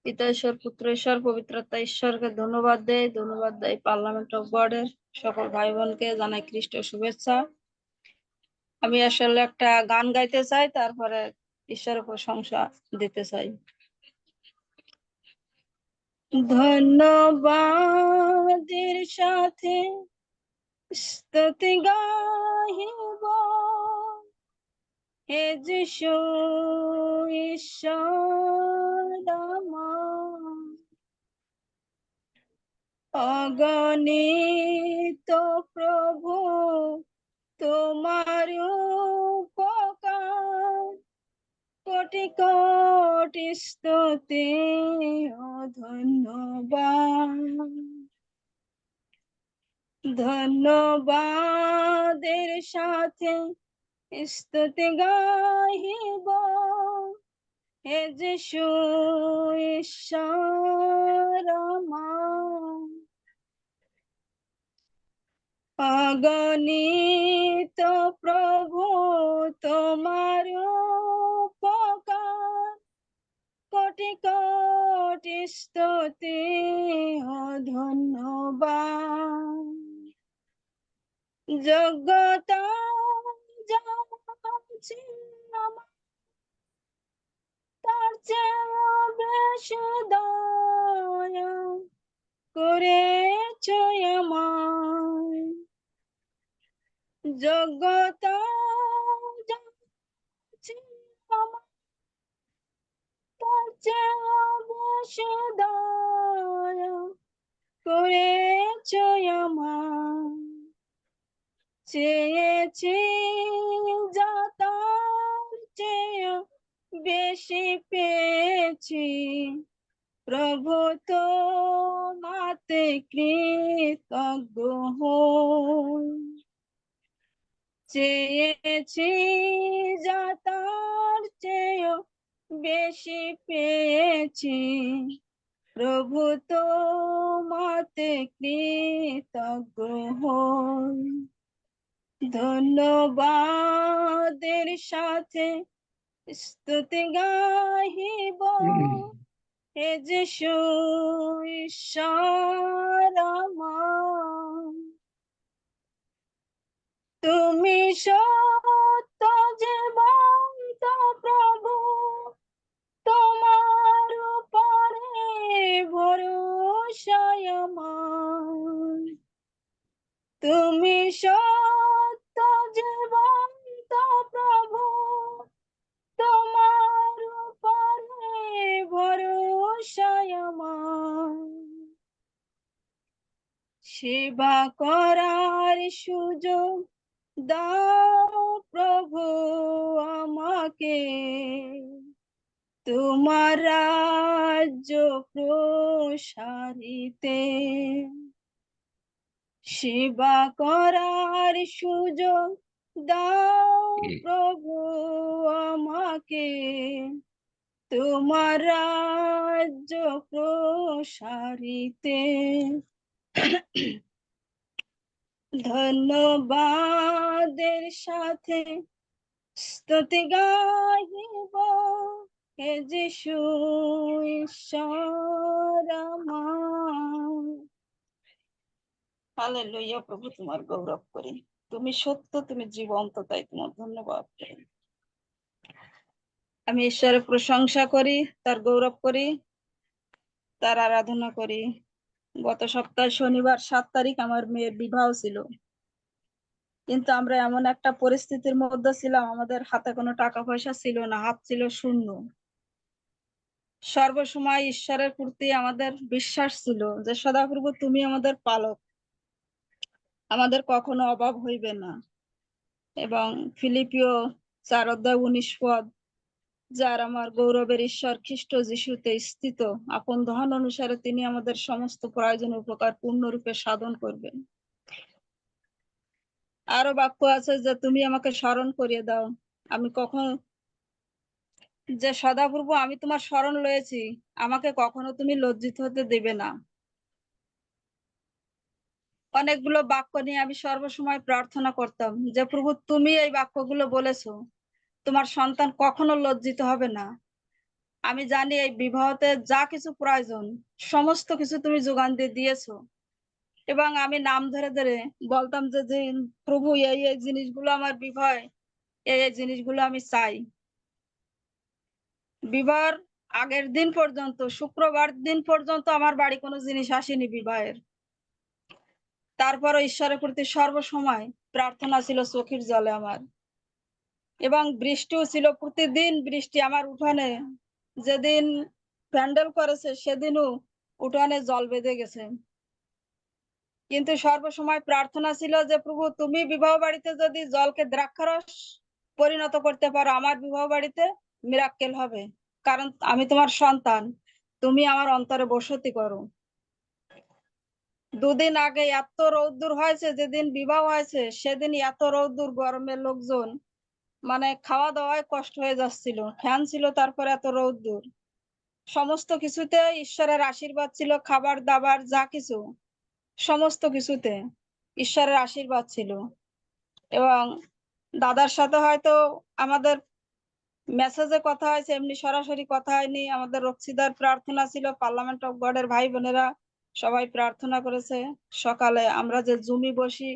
পিতা ঈশ্বর, পুত্র ঈশ্বর, পবিত্র আত্মা ঈশ্বরকে ধন্যবাদ দেয় পার্লামেন্ট অফ গডের সকল ভাই বোনকে জানাই খ্রিস্টের শুভেচ্ছা। আমি আসলে একটা গান গাইতে চাই, তারপরে ঈশ্বরের প্রশংসা দিতে চাই। ধন্যবাদের সাথে স্তুতি গাহিব, হে যিশু ঈশ্বর আমার। অগণিত প্রভু তোমার উপকার, কোটি কোটি স্তুতি ও ধন্যবাদ। ধন্যবাদের সাথে স্তুতি গাহিব, হে যিশু ঈশ্বর আমার। অগণিত প্রভু তোমার উপকার, কোটি কোটি স্তুতি ও ধন্যবাদ। যোগ্যতা যাচ্ছে আমার, তার চেয়ে বেশি দয়া করেছ আমায়। যোগ্যতা যাচ্ছে আমার, তার চেয়ে বেশি দয়া করেছ আমায়। চেয়েছি যা তার চেয়ে বেশি পেয়েছি, প্রভু তোমাতে কৃতজ্ঞ হই। চেয়েছি যা তার চেয়ে বেশি পেয়েছি, প্রভু তোমাতে কৃতজ্ঞ হই। ধন্যবাদের সাথে স্তুতি গাহিব, হে যিশু ঈশ্বর আমার, তুমি সত্য জীবন্ত প্রভু, তোমার উপরে ভরসা আমার। তুমি সত্য জীবন্ত প্রভু, তোমার উপরে ভরসা আমার। সেবা করার সুযোগ দাও প্রভু আমাকে, তোমার রাজ্য প্রসারিতে। সেবা করার সুযোগ দাও প্রভু আমাকে, তোমার রাজ্য প্রসারিতে। ধন্যবাদের সাথে স্তুতি গাহিব, হে যিশু ঈশ্বর আমার। হালেলুয়া, প্রভু তোমার গৌরব করি। তুমি সত্য, তুমি জীবন্ত, তাই তোমার ধন্যবাদ করি। আমি ঈশ্বরের প্রশংসা করি, তার গৌরব করি, তার আরাধনা করি। গত সপ্তাহে শনিবার 7 তারিখ আমার মেয়ের বিবাহ ছিল, কিন্তু আমরা এমন একটা পরিস্থিতির মধ্যে ছিলাম, আমাদের হাতে কোনো টাকা পয়সা ছিল না, হাত ছিল শূন্য। সর্বসময় ঈশ্বরের প্রতি আমাদের বিশ্বাস ছিল যে সদাপ্রভু তুমি আমাদের পালক, আমাদের কখনো অভাব হইবে না। এবং ফিলিপিও 4:19 যার আমার গৌরবের ঈশ্বর খ্রিস্ট যিশুতে স্থিত আপন ধন অনুসারে তিনি আমাদের সমস্ত প্রয়োজন উপকার পূর্ণরূপে সাধন করবেন। আরো বাক্য আছে যে তুমি আমাকে স্মরণ করিয়ে দাও, আমি কখন যে সদাপ্রভু আমি তোমার স্মরণ লয়েছি, আমাকে কখনো তুমি লজ্জিত হতে দেবে না। অনেকগুলো বাক্য নিয়ে আমি সর্বসময় প্রার্থনা করতাম যে প্রভু তুমি এই বাক্যগুলো বলেছো, তোমার সন্তান কখনো লজ্জিত হবে না। আমি জানি এই বিবাহতে যা কিছু প্রয়োজন সমস্ত কিছু তুমি যোগান দিয়ে দিয়েছো। এবং আমি নাম ধরে ধরে বলতাম যে প্রভু এই এই জিনিসগুলো আমার বিবাহে, এই এই জিনিসগুলো আমি চাই। বিবাহের আগের দিন পর্যন্ত, শুক্রবার দিন পর্যন্ত আমার বাড়ি কোনো জিনিস আসেনি বিবাহের। তারপরও ঈশ্বরের প্রতি সর্বসময় প্রার্থনা ছিল চোখের জলে আমার। এবং বৃষ্টিও ছিল, প্রতিদিন বৃষ্টি আমার উঠানে। যেদিন প্যান্ডেল করেছে সেদিনও উঠানে জল বেঁধে গেছে। কিন্তু সর্বসময় প্রার্থনা ছিল যে প্রভু তুমি বিবাহ বাড়িতে যদি জলকে দ্রাক্ষারস পরিণত করতে পারো, আমার বিবাহ বাড়িতে মিরাক্কেল হবে, কারণ আমি তোমার সন্তান, তুমি আমার অন্তরে বসতি করো। দুদিন আগে এত রৌদ্র হয়েছে, যেদিন বিবাহ হয়েছে সেদিন এত রৌদ্র, গরমের লোকজন মানে খাওয়া দাওয়ায় কষ্ট হয়ে যাচ্ছিল, ফ্যান ছিল, তারপরে এত রৌদ্র। সমস্ত কিছুতে ঈশ্বরের আশীর্বাদ ছিল, খাবার দাবার যা কিছু সমস্ত কিছুতে ঈশ্বরের আশীর্বাদ ছিল। এবং দাদার সাথে হয়তো আমাদের মেসেজে কথা হয়েছে, এমনি সরাসরি কথা হয়নি। আমাদের রক্ষিদার প্রার্থনা ছিল, পার্লামেন্ট অফ গডের ভাই বোনেরা সবাই প্রার্থনা করেছে। সকালে আমরা যে জুমি বসি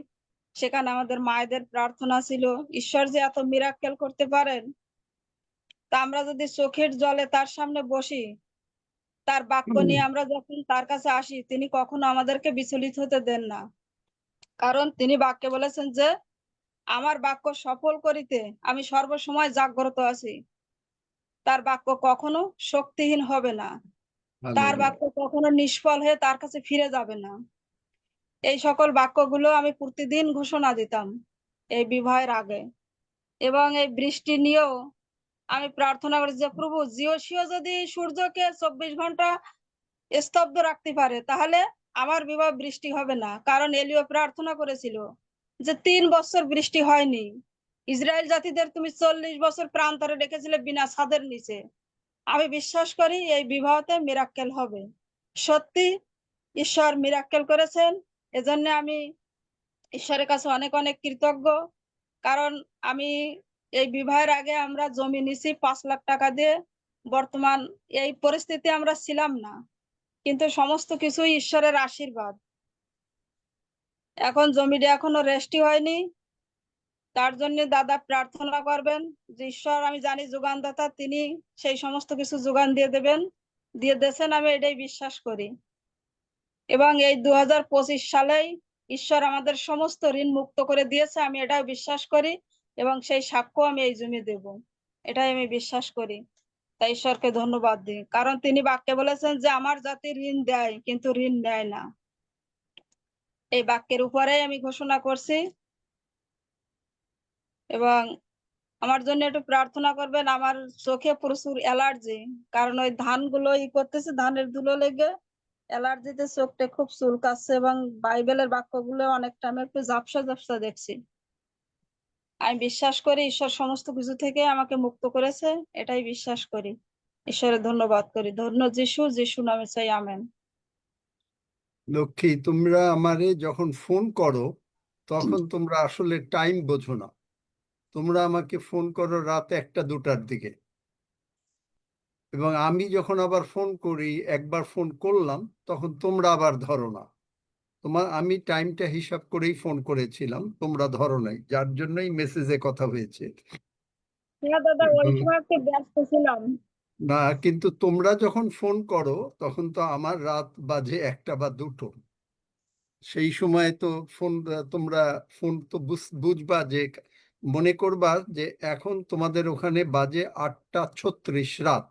সেখানে আমাদের মায়েদের প্রার্থনা ছিল। ঈশ্বর যে এত মিরাক্কেল করতে পারেন, তা আমরা যদি চোখের জলে তার সামনে বসি, তার বাক্য নিয়ে আমরা যখন তার কাছে আসি, তিনি কখনো আমাদেরকে বিচলিত হতে দেন না। কারণ তিনি বাক্যে বলেছেন যে আমার বাক্য সফল করিতে আমি সর্বসময় জাগ্রত আছি। তার বাক্য কখনো শক্তিহীন হবে না, তার বাক্য কখনো নিষ্ফল হয়ে তার কাছে ফিরে যাবে না। এই সকল বাক্যগুলো আমি প্রতিদিন ঘোষণা দিতাম এই বিবাহের আগে। এবং এই বৃষ্টি নিয়েও আমি প্রার্থনা করি যে প্রভু জিওসিও যদি সূর্যকে 24 ঘন্টা স্তব্ধ রাখতে পারে, তাহলে আমার বিবাহ বৃষ্টি হবে না। কারণ এলিও প্রার্থনা করেছিল যে 3 বছর বৃষ্টি হয়নি, ইসরায়েল জাতিদের তুমি 40 বছর প্রান্তরে রেখেছিলে বিনা ছাদের নিচে। আমি বিশ্বাস করি এই বিবাহতে মিরাক্কেল হবে। সত্যি ঈশ্বর মিরাক্কেল করেছেন, এজন্য আমি ঈশ্বরের কাছে অনেক অনেক কৃতজ্ঞ। কারণ আমি এই বিবাহের আগে আমরা জমি নিছি 5 লাখ টাকা দিয়ে, বর্তমান এই পরিস্থিতি আমরা ছিলাম না, কিন্তু সমস্ত কিছুই ঈশ্বরের আশীর্বাদ। এখন জমিটা এখনো রেস্টি হয়নি, তার জন্য দাদা প্রার্থনা করবেন যে ঈশ্বর, আমি জানি যোগানদাতা, তিনি সেই সমস্ত কিছু যোগান দিয়ে দেবেন, দিয়ে দিয়েছেন, আমি এটাই বিশ্বাস করি। এবং এই 2025 সালেই ঈশ্বর আমাদের সমস্ত ঋণ মুক্ত করে দিয়েছে, আমি এটাও বিশ্বাস করি, এবং সেই সাক্ষ্য আমি এই জমি দেব, এটাই আমি বিশ্বাস করি। তাই ঈশ্বরকে ধন্যবাদ দিই, কারণ তিনি বাক্যে বলেছেন যে আমার জাতি ঋণ দেয় কিন্তু ঋণ নেয় না। এই বাক্যের উপরেই আমি ঘোষণা করছি। এবং আমার জন্য একটু প্রার্থনা করবেন, আমার চোখে প্রচুর অ্যালার্জি, কারণ ওই ধানগুলো করতেছে, ধানের ধুলো লেগে অ্যালার্জিতে চোখটা খুব চুলকাচ্ছে, এবং বাইবেলের বাক্যগুলো অনেকটা আমি একটু ঝাপসা ঝাপসা দেখছি। আমি বিশ্বাস করি ঈশ্বর সমস্ত কিছু থেকে আমাকে মুক্ত করেছে, এটাই বিশ্বাস করি। ঈশ্বরের ধন্যবাদ করি। ধন্য যিশু, যিশু নামে চাই, আমেন। লক্ষ্মী, তোমরা আমারে যখন ফোন করো তখন তোমরা আসলে টাইম বোঝো না। তোমরা আমাকে ফোন করো রাত 1টা-2টার দিকে, এবং আমি যখন আবার ফোন করি, একবার ফোন করলাম, তখন তোমরা আবার ধরো না। আমি টাইমটা হিসাব করেই ফোন করেছিলাম, তোমরা ধরো নাই, যার জন্যই মেসেজে কথা হয়েছে। হ্যাঁ দাদা, ওই সময় একটু ব্যস্ত ছিলাম। না, কিন্তু তোমরা যখন ফোন করো তখন তো আমার রাত বাজে 1টা বা 2টো। সেই সময় তো তোমরা ফোন তো বুঝবা যে, মনে করবা যে এখন তোমাদের ওখানে বাজে 8টা 36 রাত,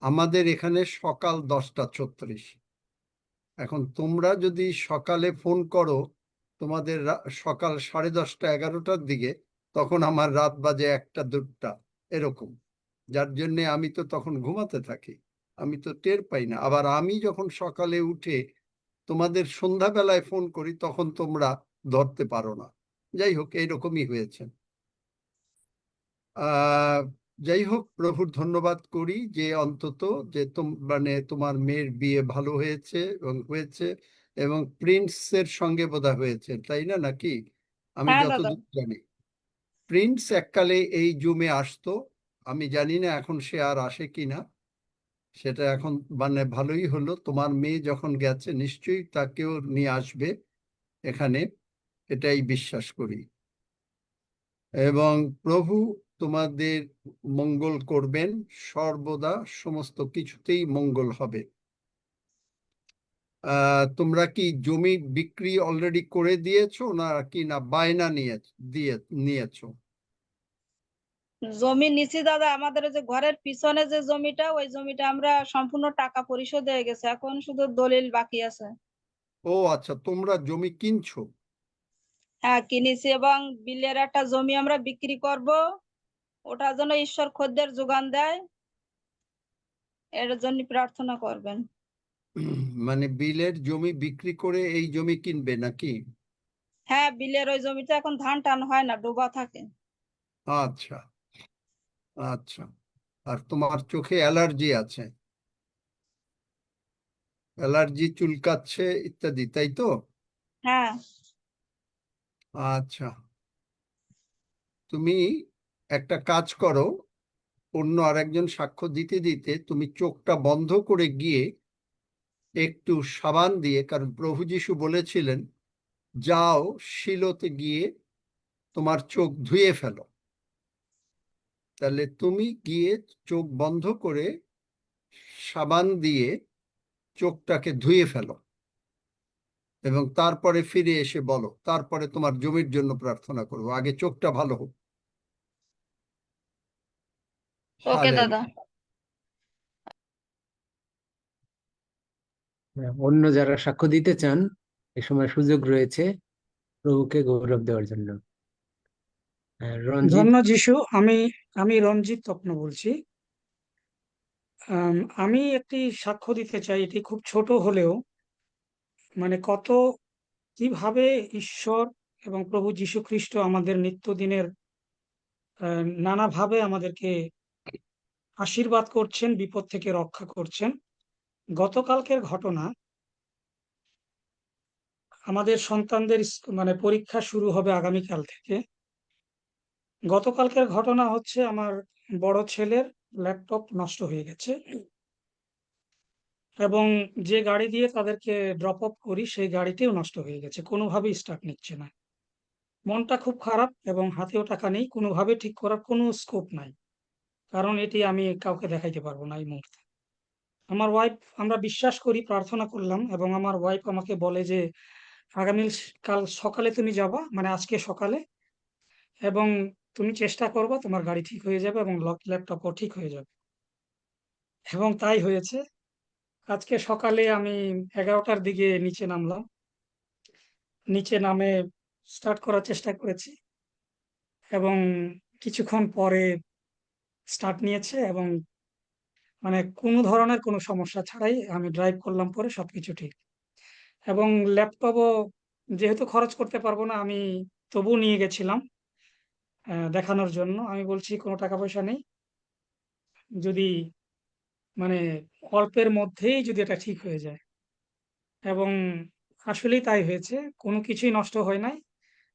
আমাদের এখানে সকাল 10টা 36। এখন তোমরা যদি সকালে ফোন করো তোমাদের সকাল 10:30-11টার দিকে, তখন আমার রাত বাজে 1টা-2টা এরকম, যার জন্যে আমি তো তখন ঘুমাতে থাকি, আমি তো টের পাই না। আবার আমি যখন সকালে উঠে তোমাদের সন্ধ্যাবেলায় ফোন করি তখন তোমরা ধরতে পারো না। যাই হোক, এইরকমই হয়েছে। যাই হোক, প্রভুর ধন্যবাদ করি যে অন্তত যে মানে তোমার মেয়ের বিয়ে ভালো হয়েছে এবং প্রিন্সের সঙ্গে বোধহয় হয়েছে, তাই না, নাকি? আমি হ্যাঁ দাদা। যতদূর জানি প্রিন্স এককালে এই জুমে আসতো, আমি জানি না এখন সে আর আসে কিনা। সেটা এখন মানে ভালোই হলো, তোমার মেয়ে যখন গেছে নিশ্চয়ই তাকেও নিয়ে আসবে এখানে, এটাই বিশ্বাস করি। এবং প্রভু তোমাদের মঙ্গল করবেন, সর্বদা সমস্ত কিছুতেই মঙ্গল হবে। তোমরা কি জমি বিক্রি অলরেডি করে দিয়েছো নাকি না বায়না নিয়েছো? জমি নিছি দাদা, আমাদের যে ঘরের পিছনে যে জমিটা, ওই জমিটা আমরা সম্পূর্ণ টাকা পরিশোধ হয়ে গেছে, এখন শুধু দলিল বাকি আছে। ও আচ্ছা, তোমরা জমি কিনছো? হ্যাঁ কিনেছি, এবং বিলের একটা জমি আমরা বিক্রি করব, ওটার জন্য ঈশ্বর খদ্দের যোগান দেয়, এর জন্য প্রার্থনা করবেন। মানে বিলের জমি বিক্রি করে এই জমি কিনবে নাকি? হ্যাঁ, বিলের ওই জমিটা এখন ধান টান হয় না, ডোবা থাকে। আচ্ছা আচ্ছা। আর তোমার চোখে অ্যালার্জি আছে, অ্যালার্জি চুলকাচ্ছে ইত্যাদি, তাই তো? হ্যাঁ। আচ্ছা, তুমি একটা কাজ করো, অন্য আরেকজন সাক্ষ্য দিতে দিতে তুমি চোখটা বন্ধ করে গিয়ে একটু সাবান দিয়ে, কারণ প্রভু যীশু বলেছিলেন যাও শিলোতে গিয়ে তোমার চোখ ধুয়ে ফেলো, তাহলে তুমি গিয়ে চোখ বন্ধ করে সাবান দিয়ে চোখটাকে ধুয়ে ফেলো, এবং তারপরে ফিরে এসে বলো, তারপরে তোমার জমির জন্য প্রার্থনা করবো, আগে চোখটা ভালো হোক। ওকে দাদা। অন্য যারা সাক্ষ্য দিতে চান, এ সময় সুযোগ রয়েছে প্রভুকে গৌরব দেওয়ার জন্য। রঞ্জিত। ধন্য যিশু, আমি রঞ্জিত তপ্ন বলছি। আমি একটি সাক্ষ্য দিতে চাই, এটি খুব ছোট হলেও মানে কিভাবে ঈশ্বর এবং প্রভু যীশু খ্রিস্ট আমাদের নিত্যদিনের নানাভাবে আমাদেরকে আশীর্বাদ করছেন, বিপদ থেকে রক্ষা করছেন। গতকালকের ঘটনা, আমাদের সন্তানদের মানে পরীক্ষা শুরু হবে আগামীকাল থেকে। গতকালকের ঘটনা হচ্ছে, আমার বড় ছেলের ল্যাপটপ নষ্ট হয়ে গেছে এবং যে গাড়ি দিয়ে তাদেরকে ড্রপ অফ করি সেই গাড়িটিও নষ্ট হয়ে গেছে, কোনোভাবেই স্টার্ট নিচ্ছে না। মনটা খুব খারাপ এবং হাতেও টাকা নেই, কোনোভাবে ঠিক করার কোনো স্কোপ নাই, কারণ এটি আমি কাউকে দেখাইতে পারবো না এই মুহূর্তে। আমার ওয়াইফ, আমরা বিশ্বাস করি, প্রার্থনা করলাম এবং আমার ওয়াইফ আমাকে বলে যে কাল সকালে তুমি যাবা, মানে আজকে সকালে, এবং তুমি চেষ্টা করবা, তোমার গাড়ি ঠিক হয়ে যাবে এবং ল্যাপটপও ঠিক হয়ে যাবে। এবং তাই হয়েছে। আজকে সকালে আমি 11টার দিকে নিচে নামলাম, নিচে নামে স্টার্ট করার চেষ্টা করেছি এবং কিছুক্ষণ পরে স্টার্ট নিয়েছে এবং মানে কোনো ধরনের কোনো সমস্যা ছাড়াই আমি ড্রাইভ করলাম, পরে সবকিছু ঠিক। এবং ল্যাপটপও যেহেতু খরচ করতে পারবো না, আমি তবু নিয়ে গেছিলাম দেখানোর জন্য। আমি বলছি কোনো টাকা পয়সা নেই, যদি মানে অল্পের মধ্যেই যদি এটা ঠিক হয়ে যায়। এবং আসলেই তাই হয়েছে, কোনো কিছুই নষ্ট হয় নাই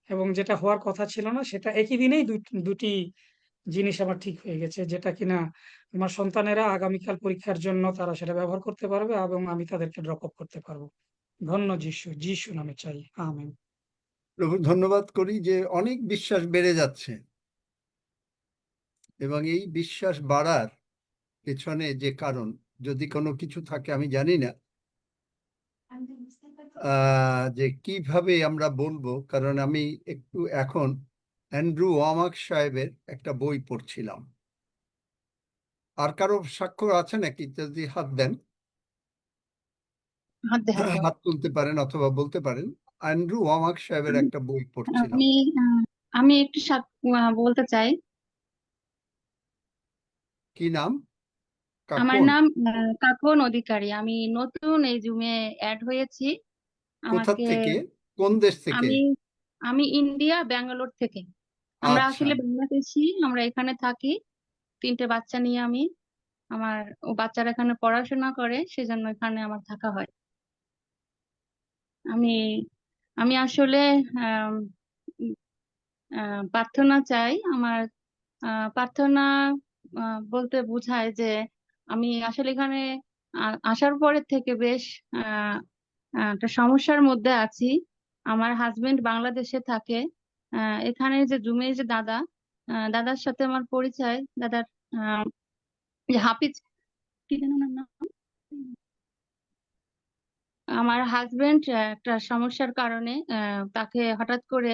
এবং যেটা হওয়ার কথা ছিল না সেটা একই দিনেই দুটি জিনিস আমার ঠিক হয়ে গেছে, যেটা কিনা আমার সন্তানেরা আগামীকাল পরীক্ষার জন্য তারা সেটা ব্যবহার করতে পারবে এবং আমি তাদেরকে ড্রপ আপ করতে পারবো। ধন্য যিশু, যিশু নামে চাই, আমেন। প্রভু ধন্যবাদ করি যে অনেক বিশ্বাস বেড়ে যাচ্ছে এবং এই বিশ্বাস বাড়ার পেছনে যে কারণ, যদি কোনো কিছু থাকে আমি জানি না যে কিভাবে আমরা বলবো, কারণ আমি একটু এখন অ্যান্ড্রু ওয়ামাক সাহেবের একটা বই পড়ছিলাম। আর কারো স্বাক্ষর আছে নাকি? যদি হাত দেন, হাত তুলতে পারেন অথবা বলতে পারেন। অ্যান্ড্রু ওয়ামাক সাহেবের একটা বই পড়ছিলাম। আমি একটু বলতে চাই। কি নাম? আমার কাকন? নাম কাকন অধিকারী। আমি নতুন এই জুমে অ্যাড হয়েছি। কোথা আমাকে থেকে? কোন দেশ থেকে? আমি আমি ইন্ডিয়া, ব্যাঙ্গালোর থেকে। আমরা আচ্ছা, আসলে বাংলাদেশি, আমরা এখানে থাকি। 3টে বাচ্চা নিয়ে আমি, আমার বাচ্চারা এখানে পড়াশোনা করে, সেজন্য এখানে আমার থাকা হয়। আমি আমি আসলে আম, উম, প্রার্থনা চাই। আমার প্রার্থনা বলতে বোঝায় যে আমি আসলে এখানে আসার পরের থেকে বেশ একটা সমস্যার মধ্যে আছি। আমার হাজবেন্ড বাংলাদেশে থাকে। এখানে যে জুমে যে দাদার সাথে আমার পরিচয়। দাদার যে হাফিজ, কি যেন ওনার নাম? আমার হাজবেন্ড একটা সমস্যার কারণে তাকে হঠাৎ করে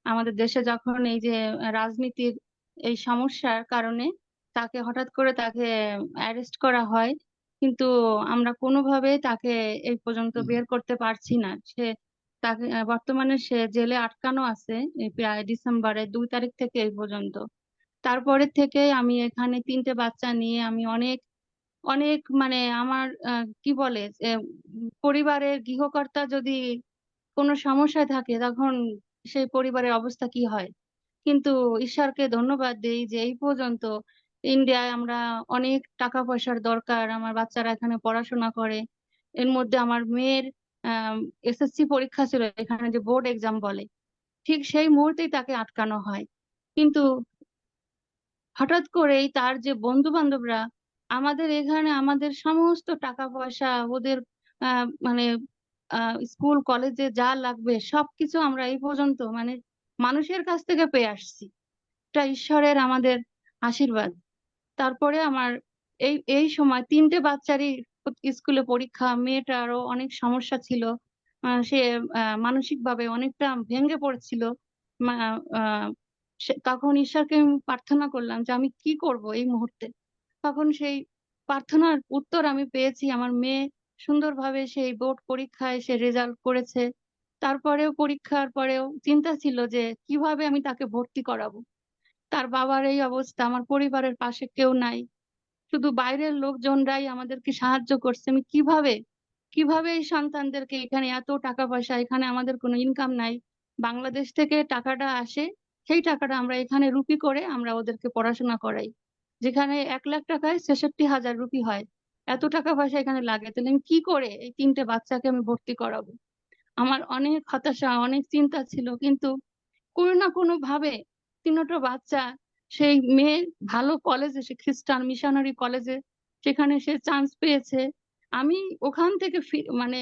আমাদের দেশে যখন এই যে রাজনীতির এই সমস্যার কারণে তাকে হঠাৎ করে অ্যারেস্ট করা হয়, কিন্তু আমরা কোনোভাবে তাকে এই পর্যন্ত বের করতে পারছি না। তাকে বর্তমানে সে জেলে আটকানো আছে, এই প্রায় ডিসেম্বরের 2 তারিখ থেকে এই পর্যন্ত। তারপরে থেকে আমি এখানে 3টে বাচ্চা নিয়ে আমি অনেক অনেক মানে আমার কি বলে যে পরিবারের গৃহকর্তা যদি কোনো সমস্যায় থাকে তখন সেই পরিবারের অবস্থা কি হয়। কিন্তু ঈশ্বরকে ধন্যবাদ দেই যে এই পর্যন্ত ইন্ডিয়ায় আমরা অনেক টাকা পয়সার দরকার, আমার বাচ্চারা এখানে পড়াশোনা করে। এর মধ্যে আমার মেয়ের এসএসসি পরীক্ষা ছিল, এখানে যে বোর্ড এক্সাম বলে, ঠিক সেই মুহূর্তেই তাকে আটকানো হয়। কিন্তু হঠাৎ করেই তার যে বন্ধু বান্ধবরা আমাদের এখানে আমাদের সমস্ত টাকা পয়সা ওদের মানে স্কুল কলেজে যা লাগবে সবকিছু আমরা এই পর্যন্ত মানে মানুষের কাছ থেকে পেয়ে আসছি। এটা ঈশ্বরের আমাদের আশীর্বাদ। তারপরে আমার এই এই সময় 3টে বাচ্চারই স্কুলে পরীক্ষা, মেয়েটারও অনেক সমস্যা ছিল। সে মানসিক ভাবে অনেকটা ভেঙে পড়ছিল। তখন ঈশ্বরকে আমি প্রার্থনা করলাম যে আমি কি করব এই মুহূর্তে। তখন সেই প্রার্থনার উত্তর আমি পেয়েছি। আমার মেয়ে সুন্দরভাবে সেই বোর্ড পরীক্ষায় সে রেজাল্ট করেছে। তারপরেও পরীক্ষার পরেও চিন্তা ছিল যে কিভাবে আমি তাকে ভর্তি করাবো। তার বাবার এই অবস্থা, আমার পরিবারের পাশে কেউ নাই, শুধু বাইরের লোকজনরাই আমাদেরকে সাহায্য করছে। আমি কিভাবে কিভাবে এই সন্তানদেরকে, এখানে এত টাকা পয়সা, এখানে আমাদের কোনো ইনকাম নাই, বাংলাদেশ থেকে টাকাটা আসে, সেই টাকাটা আমরা এখানে রুপি করে আমরা ওদেরকে পড়াশোনা করাই, যেখানে 1 লাখ টাকায় 66,000 রুপি হয়। এত টাকা পয়সা এখানে লাগে, তাহলে আমি কি করে এই 3টে বাচ্চাকে আমি ভর্তি করাবো। আমার অনেক হতাশা, অনেক চিন্তা ছিল, কিন্তু কোনো না কোনো ভাবে 3টো বাচ্চা সেই মেয়ে ভালো কলেজে, সে খ্রিস্টান মিশনারি কলেজে, সেখানে সে চান্স পেয়েছে। আমি ওখান থেকে মানে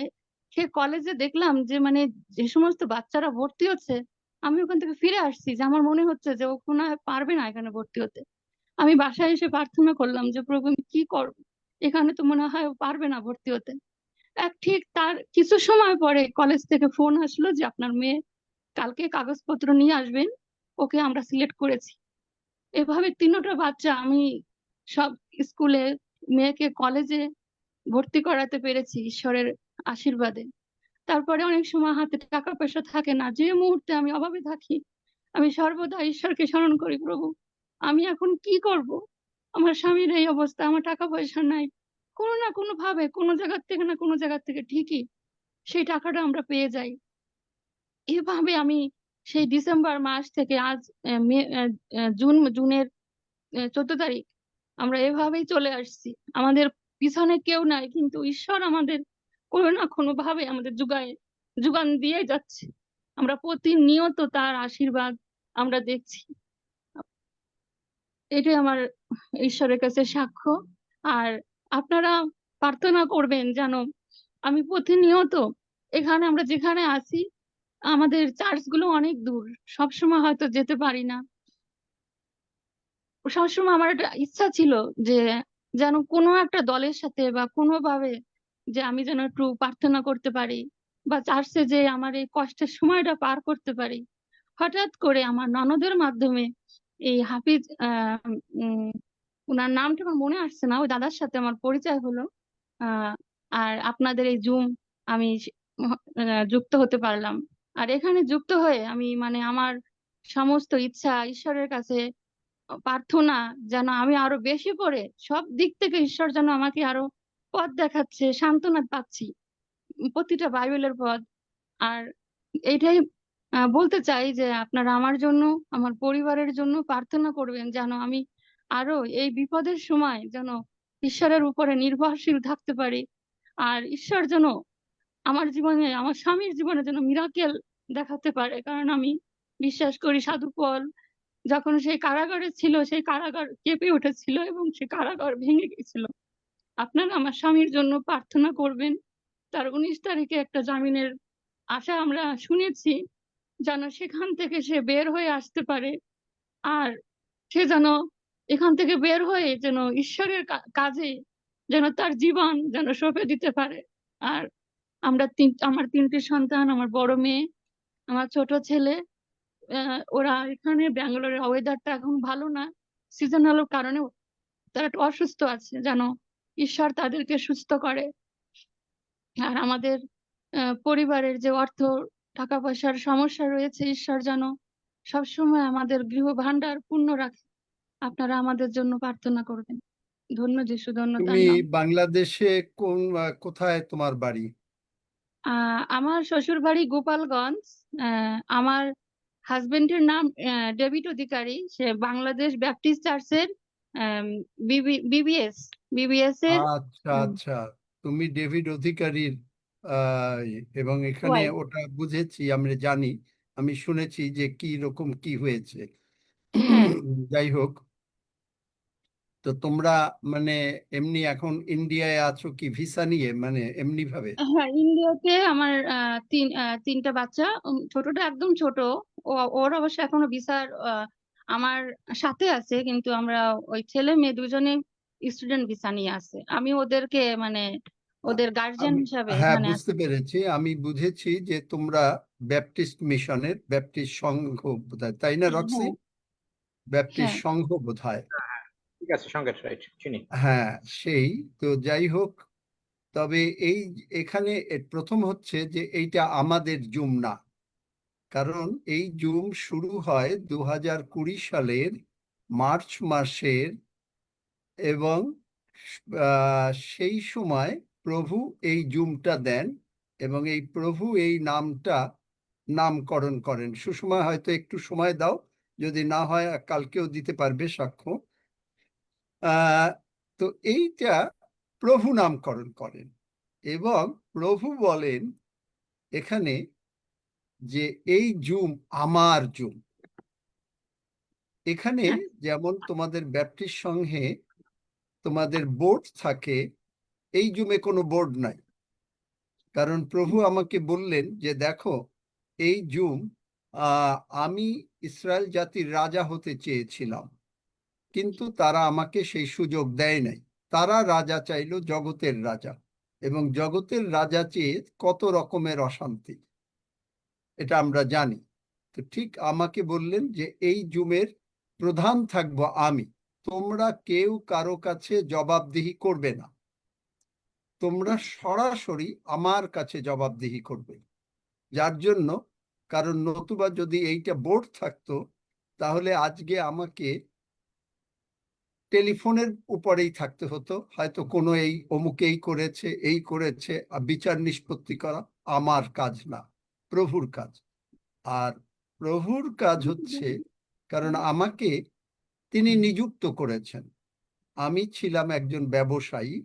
সে কলেজে দেখলাম যে মানে যে সমস্ত বাচ্চারা ভর্তি হচ্ছে, আমি ওখান থেকে ফিরে আসছি যে আমার মনে হচ্ছে যে ও মনে হয় পারবে না এখানে ভর্তি হতে। আমি বাসায় এসে প্রার্থনা করলাম যে প্রভু আমি কি করবো, এখানে তো মনে হয় ও পারবে না ভর্তি হতে। ঠিক তার কিছু সময় পরে কলেজ থেকে ফোন আসলো যে আপনার মেয়ে কালকে কাগজপত্র নিয়ে আসবেন, ওকে আমরা সিলেক্ট করেছি। এভাবে তিনটা বাচ্চা আমি সব স্কুলে, মেয়েকে কলেজে ভর্তি করাতে পেরেছি ঈশ্বরের আশীর্বাদে। তারপরে অনেক সময় হাতে টাকা পয়সা থাকে না, যে মুহূর্তে আমি অভাবে থাকি আমি সর্বদা ঈশ্বরকে স্মরণ করি, প্রভু আমি এখন কি করব, আমার স্বামীর এই অবস্থা, আমার টাকা পয়সা নাই, কোনো না কোনো ভাবে কোনো জায়গা থেকে না কোনো জায়গা থেকে ঠিকই সেই টাকাটা আমরা পেয়ে যাই। এভাবে আমি সেই ডিসেম্বর মাস থেকে আজ জুনের 14 তারিখ আমরা এভাবেই চলে আসছি। আমাদের পিছনে কেউ নাই, কিন্তু ঈশ্বর আমাদের কোনো না কোনো ভাবে আমাদের যোগান দিয়ে যাচ্ছে। আমরা প্রতিনিয়ত তার আশীর্বাদ আমরা দেখছি। এটাই আমার ঈশ্বরের কাছে সাক্ষ্য। আর আপনারা প্রার্থনা করবেন যেন আমি প্রতিনিয়ত, এখানে আমরা যেখানে আছি আমাদের চার্চ গুলো অনেক দূর, সবসময় হয়তো যেতে পারি না। সবসময় আমার একটা ইচ্ছা ছিল যে যেন কোনো একটা দলের সাথে বা কোনোভাবে যে আমি যেন একটু প্রার্থনা করতে পারি বা চার্চে যে আমার এই কষ্টের সময়টা পার করতে পারি। হঠাৎ করে আমার ননদের মাধ্যমে এই হাফিজ ওনার নামটা আমার মনে আসছে না, ওই দাদার সাথে আমার পরিচয় হলো। আহ আর আপনাদের এই জুম আমি যুক্ত হতে পারলাম। আর এখানে যুক্ত হয়ে আমি মানে আমার সমস্ত ইচ্ছা ঈশ্বরের কাছে প্রার্থনা যেন আমি আরো বেশি করে সব দিক থেকে ঈশ্বর যেন আমাকে আরো পথ দেখাচ্ছে, সান্ত্বনা পাচ্ছি প্রতিটা বাইবেলের পথ। আর এইটাই বলতে চাই যে আপনারা আমার জন্য, আমার পরিবারের জন্য প্রার্থনা করবেন যেন আমি আরো এই বিপদের সময় যেন ঈশ্বরের উপরে নির্ভরশীল থাকতে পারি। আর ঈশ্বর যেন আমার জীবনে, আমার স্বামীর জীবনে যেন মিরাকেল দেখাতে পারে। কারণ আমি বিশ্বাস করি সাধু পল যখন সেই কারাগারে ছিল, সেই কারাগার কেঁপে উঠেছিল এবং সেই কারাগার ভেঙে গেছিল। আপনারা আমার স্বামীর জন্য প্রার্থনা করবেন। তার 19 তারিখে একটা জামিনের আশা আমরা শুনেছি, যেন সেখান থেকে সে বের হয়ে আসতে পারে। আর সে যেন এখান থেকে বের হয়ে যেন ঈশ্বরের কাজে যেন তার জীবন যেন সঁপে দিতে পারে। আর আমরা আমার 3টে সন্তান, আমার বড় মেয়ে, আমার ছোট ছেলে, ওরা এখানে ব্যাঙ্গালোরের ওয়েদারটা এখন ভালো না, সিজনাল কারণে তারা একটু অসুস্থ আছে, যেন ঈশ্বর তাদেরকে সুস্থ করে। আর আমাদের পরিবারের যে অর্থ টাকা পয়সার সমস্যা রয়েছে, ঈশ্বর যেন সবসময় আমাদের গৃহ ভান্ডার পূর্ণ রাখে। আপনারা আমাদের জন্য প্রার্থনা করবেন। ধন্য যিশু, ধন্য তার তুমি নাম। বাংলাদেশে কোথায় তোমার বাড়ি? আমার শ্বশুর বাড়ি গোপালগঞ্জ। আমার হাজবেন্ডের নাম ডেভিড অধিকারী, সে বাংলাদেশ ব্যাপটিস্ট চার্চের বিবিএস এর আচ্ছা আচ্ছা, তুমি ডেভিড অধিকারীর এবং এখানে ওয়াইফ। ওটা বুঝেছি, আমরা জানি, আমি শুনেছি যে কি রকম কি হয়েছে। হ্যাঁ যাই হোক, তো তোমরা মানে এমনি এখন ইন্ডিয়ায় আছো কি ভিসা নিয়ে, মানে এমনি ভাবে? হ্যাঁ, ইন্ডিয়াতে আমার 3টা বাচ্চা, ছোটটা একদম ছোট, ওর অবশ্য এখনো ভিসার আমার সাথে আছে, কিন্তু আমরা ওই ছেলে মেয়ে দুজনে স্টুডেন্ট ভিসা নিয়ে আছে। আমি ওদেরকে মানে ওদের গার্জিয়ান হিসাবে হ্যাঁ, এখানে বুঝতে আছি। পেরেছি, আমি বুঝেছি যে তোমরা ব্যাপটিস্ট মিশনের, ব্যাপটিস্ট সংঘ বোধহয়, তাই না রক্সি? হ্যাঁ ব্যাপটিস্ট হ্যাঁ সংঘ বোধহয়। ঠিক আছে, সংকেত রাইট, চিনি। হ্যাঁ, সেই তো, যাই হোক, তবে এই এখানে প্রথম হচ্ছে যে এইটা আমাদের জুম না, কারণ এই জুম শুরু হয় 2020 সালের মার্চ মাসের, এবং সেই সময় প্রভু এই জুমটা দেন এবং এই প্রভু এই নামটা নামকরণ করেন। সুষমা হয়তো একটু সময় দাও, যদি না হয় কালকেও দিতে পারবে সাক্ষ্য। তো এইটা প্রভু নামকরণ করেন এবং প্রভু বলেন এখানে যে এই জুম আমার জুম। এখানে যেমন তোমাদের ব্যাপটিস্ট সংঘে তোমাদের বোর্ড থাকে, এই জুমে কোনো বোর্ড নাই। কারণ প্রভু আমাকে বললেন যে দেখো, এই জুম আমি ইসরায়েল জাতির রাজা হতে চেয়েছিলাম, কিন্তু তারা আমাকে সেই সুযোগ দেয় নাই। তারা রাজা চাইলো, জগতের রাজা, এবং জগতের রাজা চেয়ে কত রকমের অশান্তি, এটা আমরা জানি। তো ঠিক আমাকে বললেন যে এই জুমের প্রধান থাকবো আমি, তোমরা কেউ কারো কাছে জবাবদিহি করবে না, তোমরা সরাসরি আমার কাছে জবাবদিহি করবে। যার জন্য, কারণ নতুবা যদি এইটা বোর্ড থাকতো, তাহলে আজকে আমাকে টেলিফোনের উপরেই থাকতে হতো, হয়তো কোনো এই অমুক এই করেছে, এই করেছে, বিচার নিষ্পত্তি করা আমার কাজ না, প্রভুর কাজ। আর প্রভুর কাজ হচ্ছে, কারণ আমাকে তিনি নিযুক্ত করেছেন। আমি ছিলাম একজন ব্যবসায়ী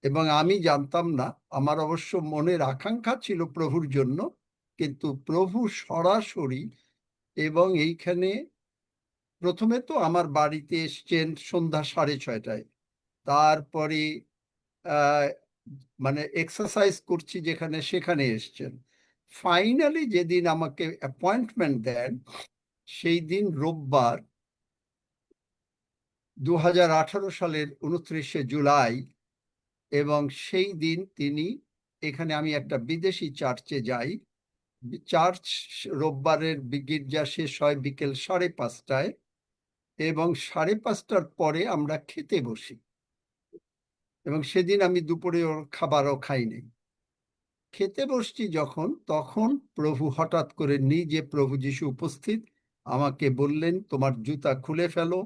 এবং আমি জানতাম না, আমার অবশ্য মনের আকাঙ্ক্ষা ছিল প্রভুর জন্য, কিন্তু প্রভু সরাসরি, এবং এইখানে প্রথমে তো আমার বাড়িতে এসছেন সন্ধ্যা 6:30টায়, তারপরে মানে এক্সারসাইজ করছি যেখানে, সেখানে এসছেন। ফাইনালি যেদিন আমাকে অ্যাপয়েন্টমেন্ট দেন, সেই দিন রোববার 2018 সালের 29শে জুলাই, এবং সেই দিন তিনি এখানে, আমি একটা বিদেশি চার্চে যাই, চার্চ রোববারের গির্জা শেষ হয় বিকেল 5:30টায়, এবং 5:30টার পরে আমরা খেতে বসি, এবং সেদিন আমি দুপুরে খাবারও খাইনি। খেতে বসছি যখন, তখন প্রভু হঠাৎ করে নিজে, প্রভু যিশু উপস্থিত, আমাকে বললেন তোমার জুতা খুলে ফেলো,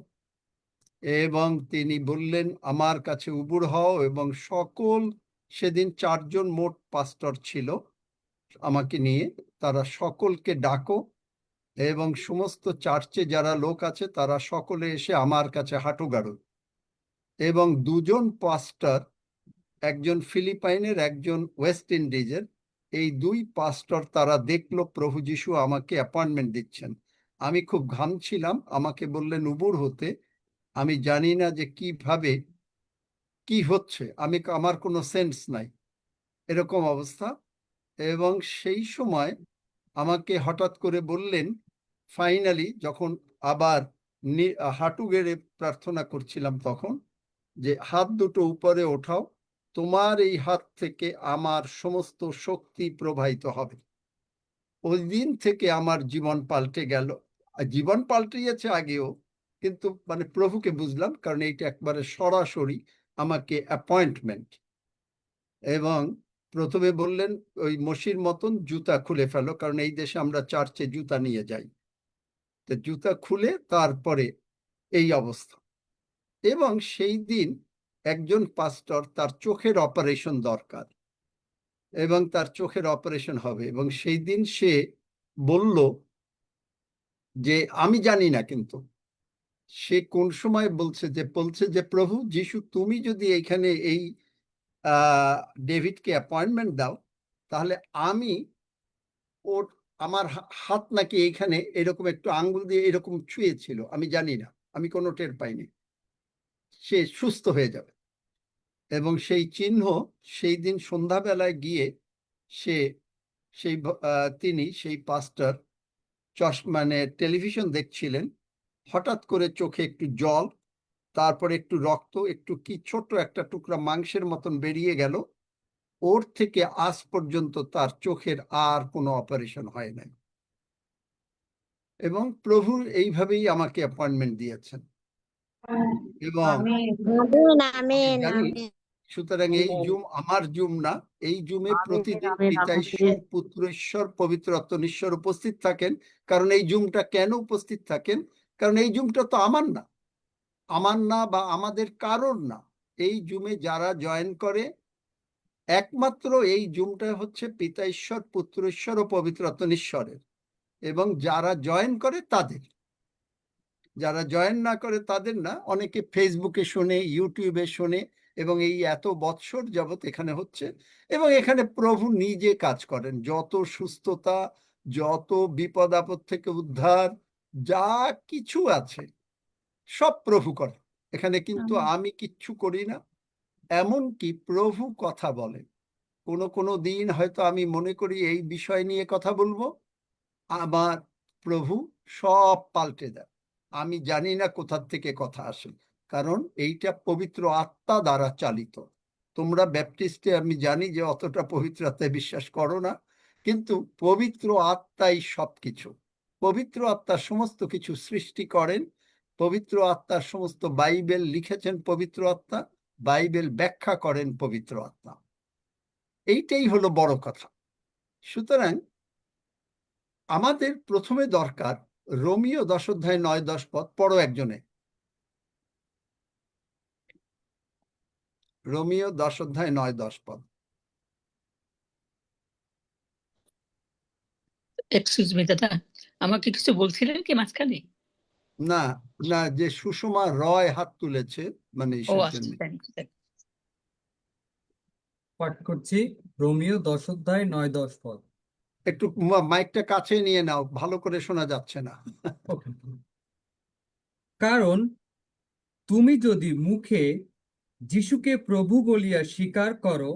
এবং তিনি বললেন আমার কাছে উবুড় হও, এবং সকল, সেদিন 4 জন মোট পাস্টর ছিল আমাকে নিয়ে, তারা সকলকে ডাকো, এবং সমস্ত চার্চে যারা লোক আছে তারা সকলে এসে আমার কাছে হাঁটু গাড়ো। এবং 2 জন পাস্টর, একজন ফিলিপাইনের, একজন ওয়েস্ট ইন্ডিজের, এই 2 পাস্টর তারা দেখলো প্রভু যিশু আমাকে অ্যাপয়েন্টমেন্ট দিচ্ছেন। আমি খুব ঘামছিলাম, আমাকে বললেন উবুড় হতে। আমি জানি না যে কিভাবে কি হচ্ছে, আমার কোনো সেন্স নাই, এরকম অবস্থা। এবং সেই সময় আমাকে হঠাৎ করে বললেন, ফাইনালি যখন আবার হাঁটু গেড়ে প্রার্থনা করছিলাম, তখন যে হাত দুটো উপরে ওঠাও, তোমার এই হাত থেকে আমার সমস্ত শক্তি প্রবাহিত হবে। ওই দিন থেকে আমার জীবন পাল্টে গেল। জীবন পাল্টিয়েছে আগেও, কিন্তু মানে প্রভুকে বুঝলাম, কারণ এইটা একবারে সরাসরি আমাকে অ্যাপয়েন্টমেন্ট। এবং প্রথমে বললেন ওই মসির মতন জুতা খুলে ফেলো, কারণ এই দেশে আমরা চার্চে জুতা নিয়ে যাই, তো জুতা খুলে তারপরে এই অবস্থা। এবং সেই দিন একজন পাস্টর, তার চোখের অপারেশন দরকার, এবং তার চোখের অপারেশন হবে, এবং সেই দিন সে বলল যে আমি জানি না, কিন্তু সে কোন সময় বলছে যে প্রভু যিশু, তুমি যদি এখানে এই ডেভিডকে অ্যাপয়েন্টমেন্ট দাও, তাহলে আমি ওর, আমার হাত নাকি এইখানে এরকম একটু আঙ্গুল দিয়ে এরকম ছুঁয়েছিল, আমি জানি না, আমি কোনো টের পাইনি, সে সুস্থ হয়ে যাবে। এবং সেই চিহ্ন সেই দিন সন্ধ্যাবেলায় গিয়ে তিনি সেই পাস্টার মানে টেলিভিশন দেখছিলেন, হঠাৎ করে চোখে একটু জল, তারপরে একটু রক্ত, একটু কি ছোট্ট একটা টুকরা মাংসের মতন বেরিয়ে গেল। ওর থেকে আজ পর্যন্ত তার চোখের আর কোনো অপারেশন হয় নাই, এবং প্রভু এইভাবেই আমাকে অ্যাপয়েন্টমেন্ট দিয়েছেন। এবং আমি জানি, সুতরাং এই জুম আমার জুম না, এই জুমে প্রতিদিন পিতা ঈশ্বর, পুত্র ঈশ্বর, পবিত্র আত্মা ঈশ্বর উপস্থিত থাকেন। কারণ এই জুমটা কেন উপস্থিত থাকেন? কারণ এই জুমটা তো আমার না বা আমাদের কারোর না। এই জুমে যারা জয়েন করে, একমাত্র এই জুমটা হচ্ছে পিতা ঈশ্বর, পুত্র ঈশ্বর ও পবিত্র আত্মা ঈশ্বরের, এবং যারা জয়েন করে তাদের, যারা জয়েন না করে তাদের না। অনেকে ফেসবুকে শোনে, ইউটিউবে শোনে, এবং এই এত বৎসর যাবৎ এখানে হচ্ছে, এবং এখানে প্রভু নিজে কাজ করেন। যত সুস্থতা, যত বিপদ আপদ থেকে উদ্ধার, যা কিছু আছে সব প্রভু করে, এখানে কিন্তু আমেন। আমি কিচ্ছু করি না। এমনকি প্রভু কথা বলেন। কোনো দিন হয়তো আমি মনে করি এই বিষয় নিয়ে কথা বলবো, আমার প্রভু সব পাল্টে দেয়। আমি জানি না কোথা থেকে কথা আসে, কারণ এইটা পবিত্র আত্মা দ্বারা চালিত। তোমরা ব্যাপটিস্টে আমি জানি যে অতটা পবিত্র আত্মায় বিশ্বাস করো না, কিন্তু পবিত্র আত্মাই সবকিছু। পবিত্র আত্মা সমস্ত কিছু সৃষ্টি করেন, পবিত্র আত্মার সমস্ত বাইবেল লিখেছেন পবিত্র আত্মা, বাইবেল ব্যাখ্যা করেন পবিত্র আত্মা। এইটাই হলো বড় কথা। সুতরাং আমাদের প্রথমে দরকার রোমিও 10 অধ্যায় 9-10 পদ পড়ো একজনে। রোমিও 10 অধ্যায় 9-10 পদ। এক্সকিউজ মি দাদা, আমাকে কিছু বলছিলেন কি মাঝখানে? না না, যে সুষমা রয় হাত তুলেছে, মানে ও ইসের আচ্ছা, জন্য। Thank you. পাঠ করছি রোমিও 10 অধ্যায় 9-10 পদ। একটু মাইকটা কাছে নিয়ে নাও, ভালো করে শোনা যাচ্ছে না। ওকে। কারণ তুমি যদি মুখে যিশুকে প্রভু বলিয়া স্বীকার করো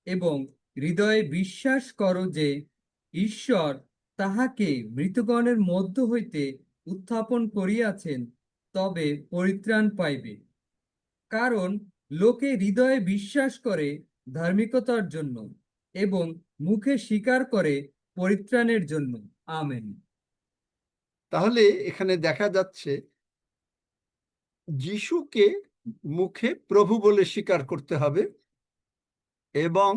এবং হৃদয়ে বিশ্বাস করো যে ঈশ্বর তাহাকে মৃতগণের মধ্য হইতে উত্থাপন করিয়াছেন, তবে পরিত্রাণ পাইবে। কারণ লোকে হৃদয়ে বিশ্বাস করে ধার্মিকতার জন্য এবং মুখে স্বীকার করে পরিত্রাণের জন্য। আমেন। তাহলে এখানে দেখা যাচ্ছে যিশুকে মুখে প্রভু বলে স্বীকার করতে হবে এবং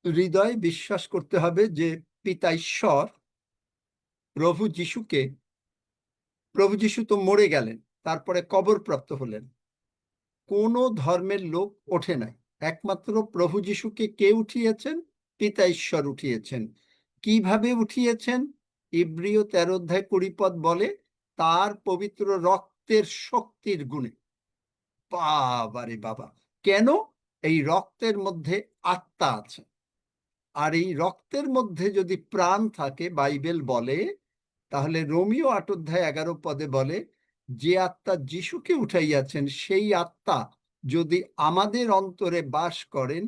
হৃদয়ে বিশ্বাস করতে হবে যে পিতা ঈশ্বর প্রভু যিশু তো মরে গেলেন, তারপরে কবরপ্রাপ্ত হলেন। কোনো ধর্মের লোক ওঠে নাই, একমাত্র প্রভু যিশুকে কে উঠিয়েছেন? পিতা ঈশ্বর উঠিয়েছেন। কিভাবে উঠিয়েছেন? ইব্রিয় 13 অধ্যায় 20 পদ বলে তার পবিত্র রক্তের শক্তির গুণে। বাবারে বাবা, কেন? এই রক্তের মধ্যে আত্মা আছে, আর এই রক্তের মধ্যে যদি প্রাণ থাকে, বাইবেল বলে, তাহলে রোমিও 8 অধ্যায় 11 পদে বলে যে আত্মা যিশুকে উঠাইয়াছেন সেই আত্মা যদি আমাদের অন্তরে বাস করেন,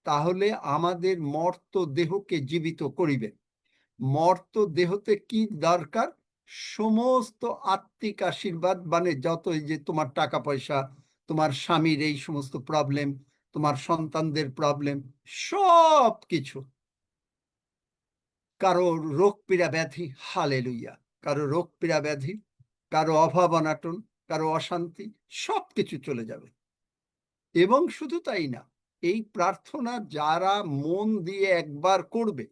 তাহলে আমাদের মর্ত দেহকে জীবিত করিবে। মর্ত দেহতে কি দরকার? সমস্ত আত্মিক আশীর্বাদ, মানে যত এই যে তোমার টাকা পয়সা, তোমার স্বামীর এই সমস্ত প্রবলেম, তোমার সন্তানদের প্রবলেম, সব কিছু। কারো রোগ পীড়া ব্যাধি, হালেলুইয়া, কারো রোগ পীড়া ব্যাধি, কারো অভাব অনাটন, কারো অশান্তি, সবকিছু চলে যাবে। এবং শুধু তাই না, এই প্রার্থনা যারা মন দিয়ে একবার করবে,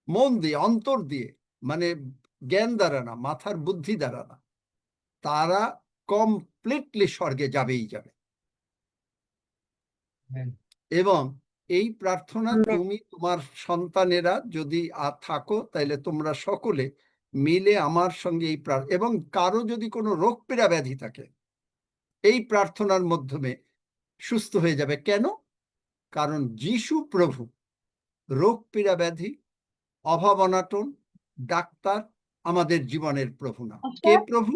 মন দিয়ে, অন্তর দিয়ে, মানে জ্ঞান দ্বারা না, মাথার বুদ্ধি দ্বারা না, তারা কমপ্লিটলি স্বর্গে যাবেই যাবে। এবং এই প্রার্থনা তুমি তোমার সন্তানেরা যদি থাকো, তাহলে তোমরা সকলে মিলে আমার সঙ্গে এই এবং কারো যদি কোনো রোগ পীড়া ব্যাধি থাকে, এই প্রার্থনার মাধ্যমে সুস্থ হয়ে যাবে। কেন? কারণ যিশু প্রভু রোগ পীড়া ব্যাধি, অভাব অনাটন, ডাক্তার আমাদের জীবনের প্রভু না। কে প্রভু?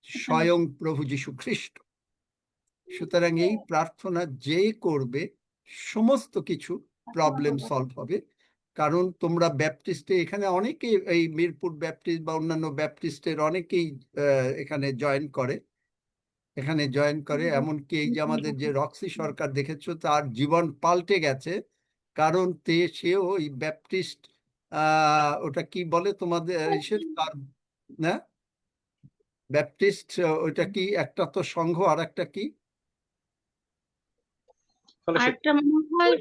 স্বয়ং প্রভু যিশু খ্রিস্ট। সুতরাং এই প্রার্থনা যে করবে, সমস্ত কিছু প্রবলেম সলভ হবে। কারণ তোমরা ব্যাপটিস্টে, এখানে অনেকে, এই মিরপুর ব্যাপটিস্ট বা অন্যান্য ব্যাপটিস্টের অনেকেই এখানে জয়েন করে, এমনকি এই যে আমাদের যে রক্সি সরকার দেখেছো, তার জীবন পাল্টে গেছে। কারণ সেও ওই ব্যাপটিস্ট, ওটা কি বলে তোমাদের তার না, ব্যাপটিস্ট ওইটা কি, একটা তো সংঘ আর একটা কি, আরেকটা মনে হয়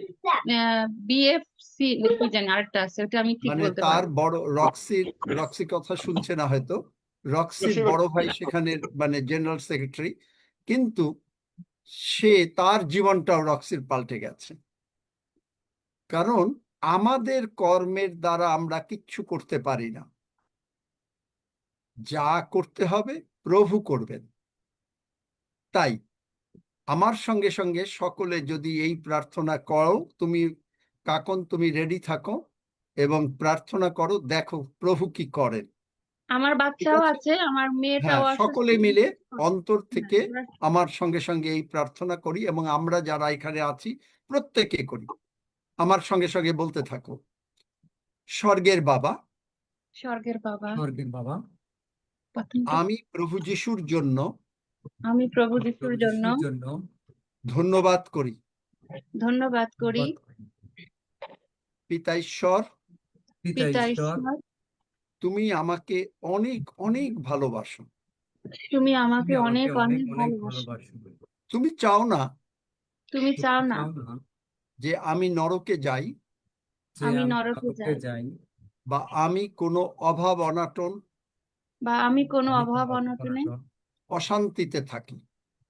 বিএফসি কি জানি আরেকটা আছে, ওটা আমি ঠিক মানে বলতে তার পারবো। বড় রক্সি কথা শুনছে না হয়তো, রক্সির বড় ভাই সেখানের মানে জেনারেল সেক্রেটারি, কিন্তু তার জীবনটাও রক্সির পাল্টে গেছে। কারণ আমাদের কর্মের দ্বারা আমরা কিচ্ছু করতে পারি না, যা করতে হবে প্রভু করবেন। তাই আমার সঙ্গে সঙ্গে সকলে যদি এই প্রার্থনা করো, তুমি কাকন তুমি রেডি থাকো এবং প্রার্থনা করো, দেখো প্রভু কি করেন। আমার ঠিক বাচ্চাও আছে? আছে, আমার মেয়েটাও হ্যাঁ, অসুস্থ। সকলে মিলে অন্তর হ্যাঁ, থেকে আমরা- আমার সঙ্গে সঙ্গে এই প্রার্থনা করি, এবং আমরা যারা এখানে আছি প্রত্যেকে করি। আমার সঙ্গে সঙ্গে বলতে থাকো। স্বর্গের বাবা, স্বর্গের বাবা, স্বর্গের বাবা, আমি প্রভু যিশুর জন্য আমি প্রভু যিশুর প্রভু জন্য যিশুর জন্য ধন্যবাদ করি। ধন্যবাদ করি। পিতা ঈশ্বর, পিতা পিতা ঈশ্বর, ঈশ্বর, তুমি আমাকে অনেক অনেক ভালোবাসো। তুমি আমাকে তুমি অনেক আমাকে অনেক অনেক অনেক ভালোবাসো। ভালোবাসো। তুমি চাও না তুমি চাও তুমি না চাও না যে আমি নরকে যাই, যে আমি আমি নরকে নরকে যাই, যাই, বা আমি কোনো অভাব অনাটন বা আমি কোনো আমি অভাব কোনো অনটনে অনটন, অশান্তিতে থাকি।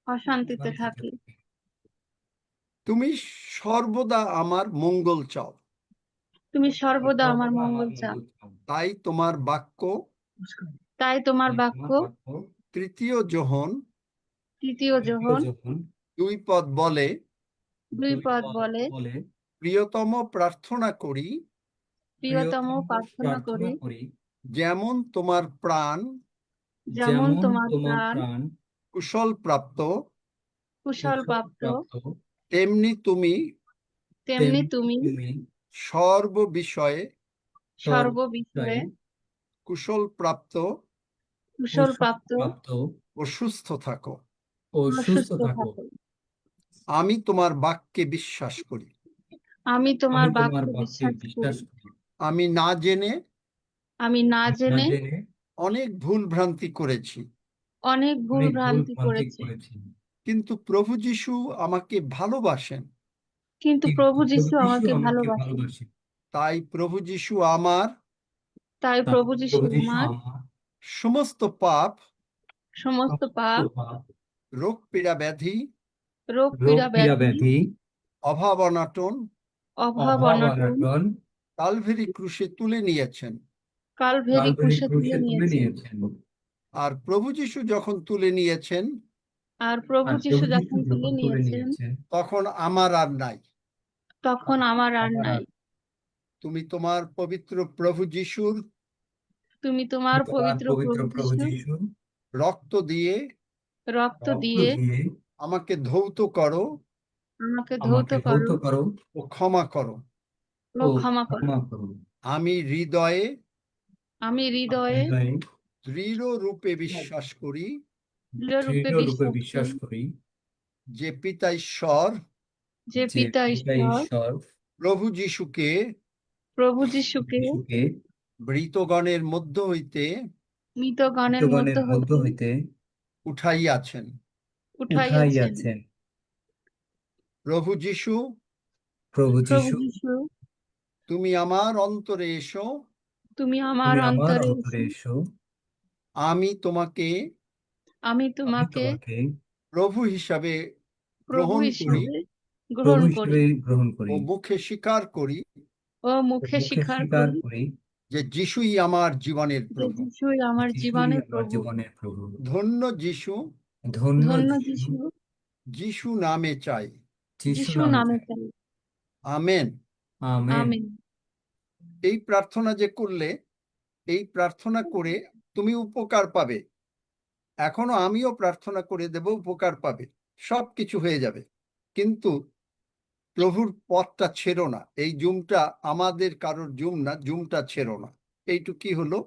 অশান্তিতে শান্তিতে থাকি। থাকি। তুমি সর্বদা আমার মঙ্গল চাও। তুমি সর্বদা আমার সর্বদা মঙ্গল চাও। মঙ্গল চাও। তাই তোমার বাক্য তাই তোমার তাই বাক্য তোমার বাক্য তৃতীয় যোহন তৃতীয় তৃতীয় যোহন যোহন 2 পদ বলে, দুই 2 পদ পদ বলে, বলে, প্রিয়তম প্রার্থনা করি প্রিয়তম প্রার্থনা করি, করি, যেমন তোমার প্রাণ যেমন তোমার তোমার প্রাণ প্রাণ কুশল প্রাপ্ত, কুশল প্রাপ্ত, তেমনি তুমি তেমনি তুমি সর্ব বিষয়ে সর্ববিষয়ে কুশল প্রাপ্ত কুশল প্রাপ্ত ও সুস্থ থাকো। ও সুস্থ সুস্থ থাকো। থাকো। আমি তোমার বাক্যে বিশ্বাস করি। আমি তোমার আমি তোমার বাক্যে বাক্যে বিশ্বাস বিশ্বাস করি। করি। আমি না জেনে আমি না না জেনে জেনে অনেক ভুল ভ্রান্তি করেছি, অনেক ভুল অনেক ভুল ভ্রান্তি ভ্রান্তি করেছি, করেছি, কিন্তু প্রভু যিশু আমাকে ভালোবাসেন। কিন্তু কিন্তু প্রভু প্রভু যিশু যিশু আমাকে আমাকে ভালোবাসেন। ভালোবাসেন। তাই প্রভু যিশু আমার তাই তাই প্রভু যিশু প্রভু যিশু আমার আমার সমস্ত পাপ, সমস্ত পাপ, রোগ পীড়া ব্যাধি, রোগ রোগ পীড়া পীড়া ব্যাধি, ব্যাধি, অভাব অনাটন অভাব অনটন অনটন কালভেরি ক্রুশে তুলে নিয়েছেন। কালভেরি ক্রুশে তুলে তুলে নিয়েছেন। নিয়েছেন। আর প্রভু যিশু যখন তুলে নিয়েছেন, আর প্রভু আর যিশু প্রভু যিশু যখন তুলে যখন তুলে নিয়েছেন, নিয়েছেন, তখন আমার আর নাই। তখন আমার আর আমার নাই। তুমি তোমার পবিত্র প্রভু যিশুর তুমি তোমার তোমার পবিত্র পবিত্র প্রভু প্রভু যিশু যিশু রক্ত দিয়ে রক্ত রক্ত দিয়ে দিয়ে আমাকে ধৌত করো আমাকে ধৌত আমাকে ধৌত করো করো ও ক্ষমা করো। ও ক্ষমা করো। ক্ষমা করো। আমি হৃদয়ে আমি হৃদয়ে হৃদয়ে দৃঢ় রূপে বিশ্বাস করি দৃঢ়রূপে দৃঢ় রূপে বিশ্বাস বিশ্বাস করি করি যে পিতা ঈশ্বর যে যে পিতা পিতা ঈশ্বর ঈশ্বর প্রভু যিশুকে প্রভু যিশুকে যিশুকে মৃতগণের মধ্য হইতে মৃতগণের মৃতগণের মধ্য মধ্য হইতে উঠাইয়াছেন। উঠাইয়াছেন। উঠাইয়াছেন। প্রভু যিশু, প্রভু প্রভু যিশু, যিশু, তুমি আমার অন্তরে এসো। তুমি আমার তুমি আমার অন্তরে অন্তরে এসো। এসো। আমি তোমাকে আমি আমি তোমাকে তোমাকে প্রভু হিসাবে প্রভু গ্রহণ করি হিসেবে প্রভু গ্রহণ হিসেবে করি গ্রহণ ও করি মুখে স্বীকার করি ও ও মুখে মুখে স্বীকার স্বীকার করি করি যে যিশুই আমার জীবনের যে প্রভু। যিশুই আমার যিশুই জীবনের আমার প্রভু। জীবনের প্রভু। ধন্য যিশু, ধন্য ধন্য যিশু, যিশু, যিশু নামে চাই। যিশু যিশু নামে নামে চাই। চাই। আমেন। আমেন। আমেন। এই প্রার্থনা যে করলে, এই প্রার্থনা করে তুমি উপকার পাবে। এখনো আমিও প্রার্থনা করে দেব, উপকার পাবে, সবকিছু হয়ে যাবে। কিন্তু প্রভুর পথটা ছেড়ো না। এই জুমটা আমাদের কারোর জুম না, জুমটা ছেড়ো না। এইটুকুই হলো।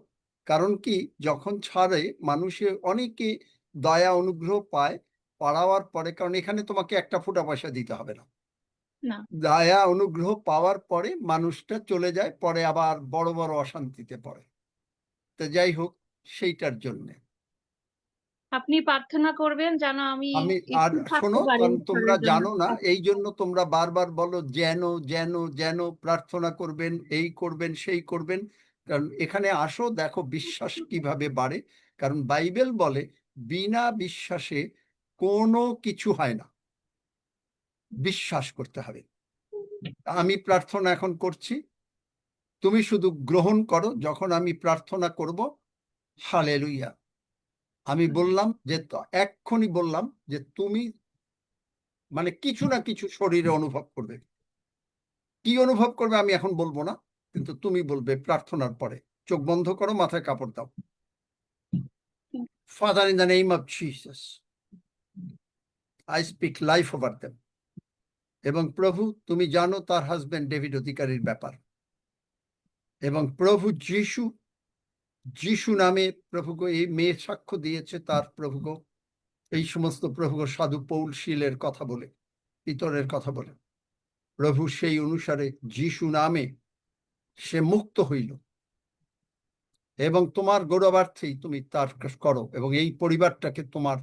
কারণ কি, যখন ছাড়ে মানুষের অনেকে দয়া অনুগ্রহ পায় পাওয়ার পরে, কারণ এখানে তোমাকে একটা ফোঁটা পয়সা দিতে হবে না। না, দয়া অনুগ্রহ পাওয়ার পরে মানুষটা চলে যায়, পরে আবার বড় বড় অশান্তিতে পড়ে। তো যাই হোক, সেইটার জন্যে আপনি প্রার্থনা করবেন যেন আমি আমি আর স্থির থাকতে শোনো, পারি কারণ তোমরা ঈশ্বরের জন্য। জানো না, এই জন্য তোমরা বারবার বলো যেন যেন যেন প্রার্থনা করবেন, এই করবেন, সেই করবেন। কারণ এখানে আসো, দেখো বিশ্বাস কিভাবে বাড়ে। কারণ বাইবেল বলে বিনা বিশ্বাসে কোনো কিছু হয় না, বিশ্বাস করতে হবে। আমি প্রার্থনা এখন করছি, তুমি শুধু গ্রহণ করো। যখন আমি প্রার্থনা করব, হালেলুয়া, আমি বললাম যে, এক্ষুনি বললাম যে তুমি মানে কিছু না কিছু শরীরে অনুভব করবে। কি অনুভব করবে আমি এখন বলবো না, কিন্তু তুমি বলবে প্রার্থনার পরে। চোখ বন্ধ করো, মাথায় কাপড় দাও। Father, in the name of Jesus, I speak life over them. এবং প্রভু তুমি জানো তার হাজবেন্ড ডেভিড অধিকারীর ব্যাপার, এবং প্রভু যিশু নামে প্রভুকে এই মেয়ে সাক্ষ্য দিয়েছে তার প্রভুকে এই সমস্ত প্রভুকে সাধু পৌল শীলের কথা বলে, পিতরের কথা বলে, প্রভু সেই অনুসারে যিশু নামে সে মুক্ত হইল, এবং তোমার গৌরবার্থেই তুমি তার করো, এবং এই পরিবারটাকে তোমার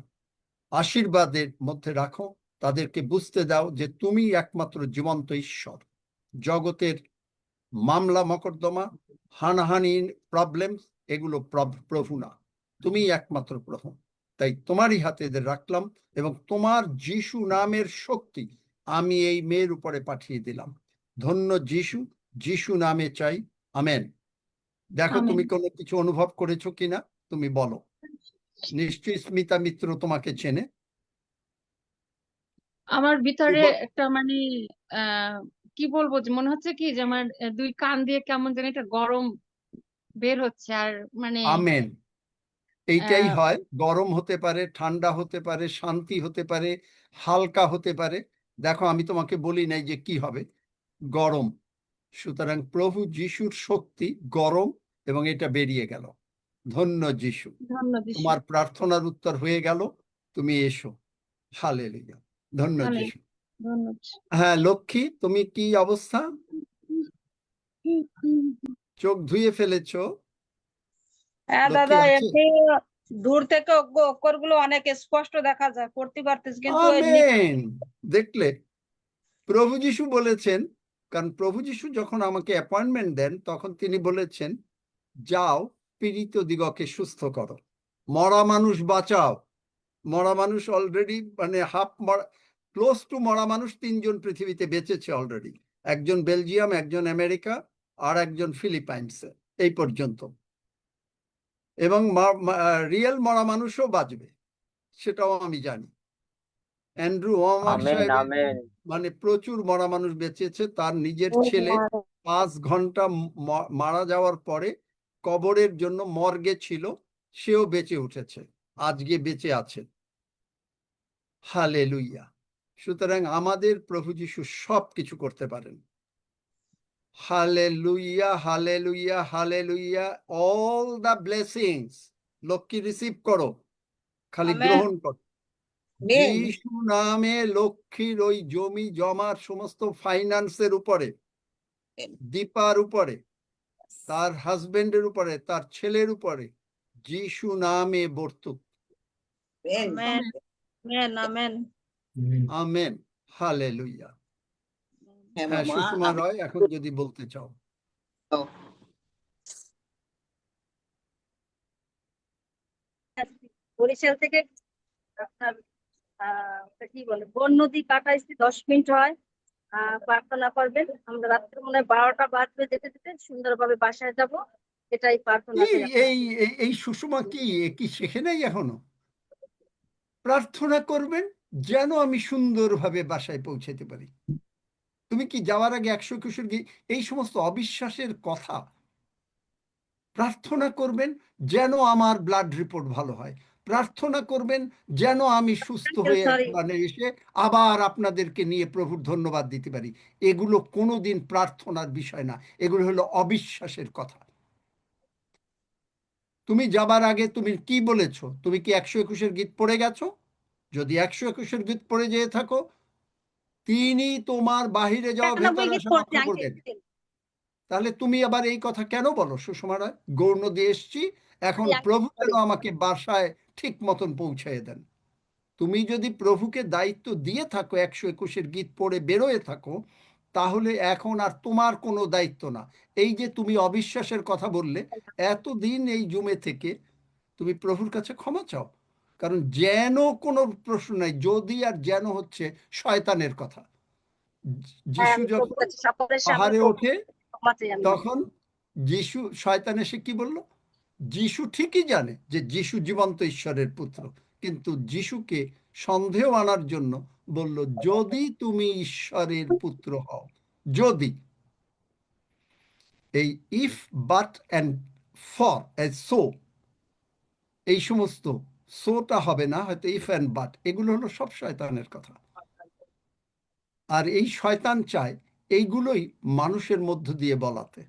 আশীর্বাদের মধ্যে রাখো, তাদেরকে বুঝতে দাও যে তুমি একমাত্র জীবন্ত ঈশ্বর। জগতের মামলা মকদ্দমা, হানাহানি, প্রবলেম, এগুলো প্রভু না, তুমি একমাত্র প্রভু। তাই তোমারই হাতে এদের রাখলাম, এবং তোমার যিশু নামের শক্তি আমি এই মেয়ের উপরে পাঠিয়ে দিলাম। ধন্য যিশু, যিশু নামে চাই, আমেন। দেখো আমেন। তুমি কোনো কিছু অনুভব করেছো কিনা, তুমি বলো। নিশ্চয়ই স্মিতা মিত্র তোমাকে চেনে। আমার ভিতরে বল- একটা মানে কি বলবো, যে মনে হচ্ছে কি যে আমার দুই কান দিয়ে কেমন যেন একটা গরম বের হচ্ছে, আর মানে আমেন। এইটাই আহ, হয়, গরম হতে পারে, ঠান্ডা হতে পারে, শান্তি হতে পারে, হালকা হতে পারে। দেখো আমি তোমাকে বলি নাই যে কি হবে, গরম। সুতরাং প্রভু যিশুর শক্তি গরম, এবং এটা বেরিয়ে গেল। ধন্য যিশু, ধন্য যিশু। তোমার প্রার্থনার উত্তর হয়ে গেল, তুমি এসো। হালেলুয়া, ধন্য আমেন। যিশু। ধন্য যিশু। হ্যাঁ লক্ষ্মী, তুমি কি অবস্থা? চোখ ধুয়ে ফেলেছো? হ্যাঁ লক্ষ্মী দাদা, আছে? এমনি দূর থেকে অক্ষরগুলো অনেক স্পষ্ট দেখা যায়, পড়তে পারতেছি, কিন্তু ওই আমেন। দেখলে প্রভু যিশু বলেছেন, কারণ প্রভু যিশু যখন আমাকে অ্যাপয়েন্টমেন্ট দেন তখন তিনি বলেছেন, যাও পীড়িত দিগকে সুস্থ করো, মরা মানুষ বাঁচাও। মরা মানুষ অলরেডি মানে হাফ মরা, ক্লোজ টু মরা মানুষ 3 জন পৃথিবীতে বেঁচেছে অলরেডি, একজন বেলজিয়াম, একজন আমেরিকা, আর একজন ফিলিপাইন্সে, এই পর্যন্ত। এবং রিয়েল মরা মানুষও বাঁচবে, সেটাও আমি জানি। অ্যান্ড্রু ওয়ামাক সাহেবের মানে প্রচুর মরা মানুষ বেঁচেছে। তার নিজের ছেলে 5 ঘন্টা মারা যাওয়ার পরে কবরের জন্য মর্গে ছিল, সেও বেঁচে উঠেছে, আজকে বেঁচে আছে। হালেলুইয়া। সুতরাং আমাদের প্রভু যিশু সব কিছু করতে পারেন। Hallelujah, hallelujah, hallelujah. All the blessings Lakshmi receive করো, খালি আমেন। গ্রহণ করো। যিশু নামে লক্ষ্মীর ওই জমি জমার সমস্ত ফাইন্যান্সের উপরে, দীপার উপরে, তার হাজবেন্ডের উপরে, তার ছেলের উপরে, যিশু নামে বর্তুক। Amen. Amen. Amen. Amen. Hallelujah. হ্যাঁ সুষমা রয়, এখন যদি বলতে চাও। বরিশাল থেকে আপনার কি বলে বননদী কাটাইছি, 10 মিনিট হয়। প্রার্থনা করবেন। আমরা রাত্রে মনে হয় 12টা বাজবে, যেতে যেতে সুন্দরভাবে বাসায় যাব, এটাই প্রার্থনা এই করি আপনার। এই এই- এই সুষমা কি কি শেখে নাই এখনো? প্রার্থনা করবেন যেন আমি সুন্দরভাবে বাসায় পৌঁছাতে পারি। তুমি কি যাওয়ার আগে 121 এই সমস্ত অবিশ্বাসের কথা? প্রার্থনা করবেন যেন আমার ব্লাড রিপোর্ট ভালো হয়, প্রার্থনা করবেন যেন আমি সুস্থ হয়ে মানে এসে আবার আপনাদেরকে নিয়ে প্রভুর ধন্যবাদ দিতে পারি। এগুলো কোনোদিন প্রার্থনার বিষয় না, এগুলো হলো অবিশ্বাসের কথা। তুমি যাবার আগে তুমি কি বলেছো? তুমি কি 121 গীত পড়ে গেছো? যদি 121 গীত পড়ে যেয়ে থাকো, তিনি তোমার বাহিরে যাওয়া ভেতরে আসা রক্ষা করবেন। তাহলে তুমি আবার এই কথা কেন বলো সুষমা রায়? গৌণ দিয়ে এসছি, এখন প্রভু যেন আমাকে বাসায় ঠিক মতন পৌঁছায় দেন। তুমি যদি প্রভুকে দায়িত্ব দিয়ে থাকো 121 গীত পড়ে বেরোয় থাকো, তাহলে এখন আর তোমার কোনো দায়িত্ব না। এই যে তুমি অবিশ্বাসের কথা বললে, এতদিন এই জুমে থেকে তুমি প্রভুর কাছে ক্ষমা চাও, কারণ যেন কোনো প্রশ্ন নাই, যদি আর যেন হচ্ছে শয়তানের কথা। যিশু যখন পাহাড়ে ওঠে তখন যিশু, শয়তান এসে কি বলল? যিশু ঠিকই জানে যে যিশু জীবন্ত ঈশ্বরের পুত্র, কিন্তু যিশুকে সন্দেহ আনার জন্য বলল, যদি তুমি ঈশ্বরের পুত্র হও। যদি, এই if, but and for, so, এই সমস্ত সোটা হবে না, হয়তো ইফ অ্যান্ড বাট, এগুলো হলো সব শয়তানের কথা। আর এই শয়তান চায় এইগুলোই মানুষের মধ্য দিয়ে বলাতে,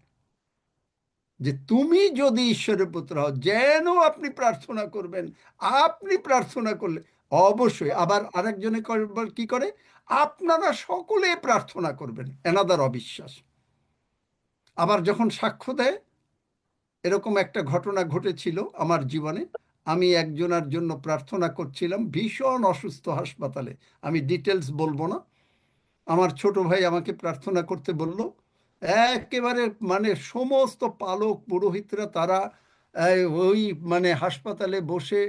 যে তুমি যদি ঈশ্বরের পুত্র হও, যেন আপনি প্রার্থনা করবেন। আপনি প্রার্থনা করলে অবশ্যই, আবার আরেকজনে কি করে, আপনারা সকলে প্রার্থনা করবেন, এনাদার অবিশ্বাস। আবার যখন সাক্ষ্য দেয়, এরকম একটা ঘটনা ঘটেছিল আমার জীবনে। আমি একজনের জন্য প্রার্থনা করছিলাম, ভীষণ অসুস্থ হাসপাতালে, আমি ডিটেলস বলবো না। আমার ছোট ভাই আমাকে প্রার্থনা করতে বলল। একেবারে মানে সমস্ত পালক পুরোহিতরা তারা ওই মানে হাসপাতালে বসে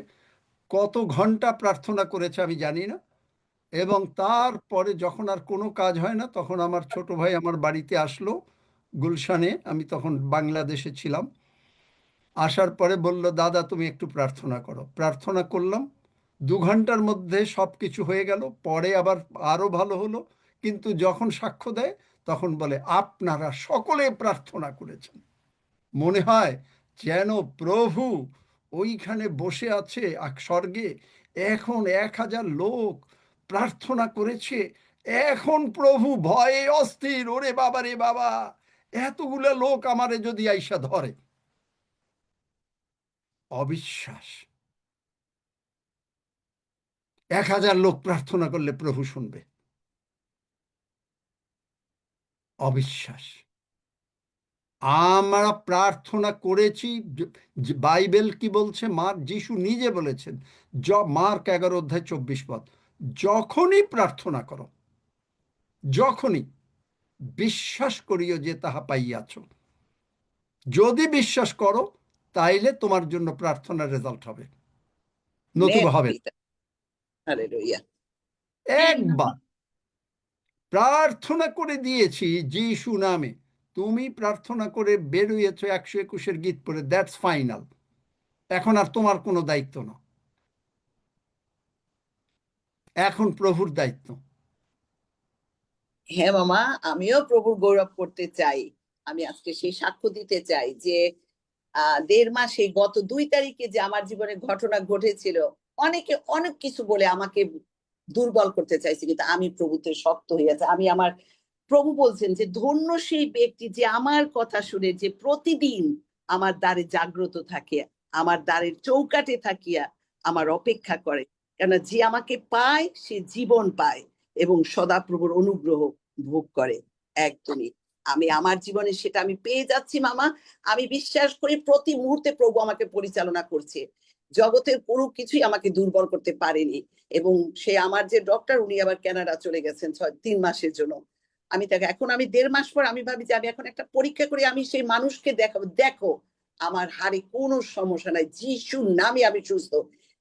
কত ঘন্টা প্রার্থনা করেছে আমি জানি না। এবং তারপরে যখন আর কোনো কাজ হয় না, তখন আমার ছোট ভাই আমার বাড়িতে আসলো গুলশানে, আমি তখন বাংলাদেশে ছিলাম। আসার পরে বলল, দাদা তুমি একটু প্রার্থনা করো। প্রার্থনা করলাম, 2 ঘন্টার মধ্যে সব কিছু হয়ে গেল। পরে আবার আরো ভালো হলো। কিন্তু যখন সাক্ষ্য দেয় তখন বলে, আপনারা সকলে প্রার্থনা করেছেন। মনে হয় যেন প্রভু ওইখানে বসে আছে স্বর্গে, এখন 1000 লোক প্রার্থনা করেছে, এখন প্রভু ভয়ে অস্থির, ওরে বাবা রে বাবা, এতগুলা লোক আমারে যদি আইসা ধরে। অবিশ্বাস। 1000 লোক প্রার্থনা করলে প্রভু শুনবে। অবিশ্বাস। আমরা প্রার্থনা করেছি, বাইবেল কি বলছে, যিশু নিজে বলেছেন, মার্ক 11:24, যখনই প্রার্থনা করো, যখনই বিশ্বাস করিও যে তাহা পাইয়াছ। যদি বিশ্বাস করো তাইলে তোমার জন্য প্রার্থনার রেজাল্ট হবে, নতুবা হবে না। একবার প্রার্থনা করে দিয়েছি যিশু নামে, তুমি প্রার্থনা করে বেরোয়েছো 121 গীত পড়ে, দ্যাটস ফাইনাল। এখন আর তোমার কোনো দায়িত্ব না, এখন প্রভুর দায়িত্ব। হ্যাঁ মামা, আমিও প্রভুর গৌরব করতে চাই। আমি আজকে সেই সাক্ষ্য দিতে চাই যে 1.5 মাস, এই গত 2 তারিখে যে আমার জীবনে ঘটনা ঘটেছিল, অনেকে অনেক কিছু বলে আমাকে দুর্বল করতে চাইছে, কিন্তু আমি প্রভুতে শক্ত হয়ে আছে। আমি আমার প্রভু বলছেন যে ধন্য সেই ব্যক্তি যে আমার কথা শুনে, যে প্রতিদিন আমার দ্বারে জাগ্রত থাকে, আমার দ্বারের চৌকাঠে থাকিয়া আমার অপেক্ষা করে, কেন যে আমাকে পায় সে জীবন পায় এবং সদাপ্রভুর অনুগ্রহ ভোগ করে। একদমই আমি আমার জীবনে সেটা আমি পেয়ে যাচ্ছি মামা। আমি বিশ্বাস করি প্রতি মুহূর্তে প্রভু আমাকে পরিচালনা করছে। জগতের কোনো কিছুই আমাকে দুর্বল করতে পারেনি। এবং সে আমার যে ডক্টর, উনি আবার কানাডা চলে গেছেন 3 মাসের জন্য। আমি তাকে এখন, আমি 1.5 মাস পর আমি ভাবি যে আমি এখন একটা পরীক্ষা করে আমি সেই মানুষকে দেখাবো, দেখো আমার হাড়ে কোনো সমস্যা নাই, যিশুর নামে আমি সুস্থ।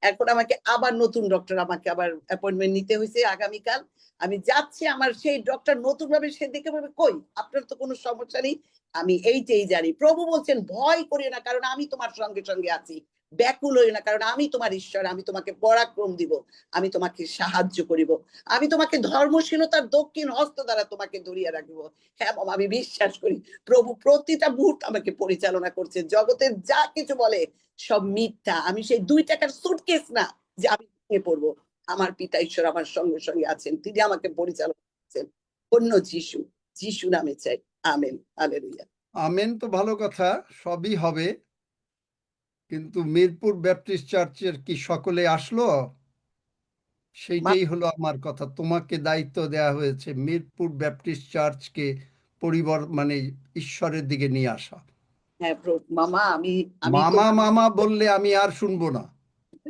এখন আমাকে আবার নতুন ডক্টর, আমাকে আবার অ্যাপয়েন্টমেন্ট নিতে হয়েছে আগামীকাল। আমি যাচ্ছি, আমার সেই ডক্টর নতুন ভাবে সে দেখে বলবে, কই আপনার তো কোনো সমস্যা নেই। আমি এইটাই জানি, প্রভু বলছেন ভয় করিও না, কারণ আমি তোমার সঙ্গে সঙ্গে আছি। ব্যাকুল হইও না, কারণ আমি তোমার ঈশ্বর, আমি তোমাকে পরাক্রম দিব, আমি তোমাকে সাহায্য করিব, আমি তোমাকে ধর্মশীলতার দক্ষিণ হস্ত দ্বারা তোমাকে ধরিয়া রাখিব। হ্যাঁ বাবা, আমি বিশ্বাস করি প্রভু প্রতিটা মুহূর্ত আমাকে পরিচালনা করছে। জগতের যা কিছু বলে সব মিথ্যা। আমি সেই 2 টাকার সুটকেস না যে আমি ভেঙে পড়বো। আমার পিতা ঈশ্বর আমার সঙ্গে সঙ্গে আছেন, তিনি আমাকে পরিচালনা করছেন। অন্য যিশু, যিশু নামে চাই। Amen, hallelujah. আমেন। তো ভালো কথা, সবই হবে। কিন্তু মিরপুর ব্যাপটিস্ট চার্চের কি সকলে আসলো? সেইটাই হলো আমার কথা। তোমাকে দায়িত্ব দেয়া হয়েছে মিরপুর ব্যাপটিস্ট চার্চকে মানে ঈশ্বরের দিকে নিয়ে আসা। হ্যাঁ মামা, আমি মামা মামা বললে আমি আর শুনবো না।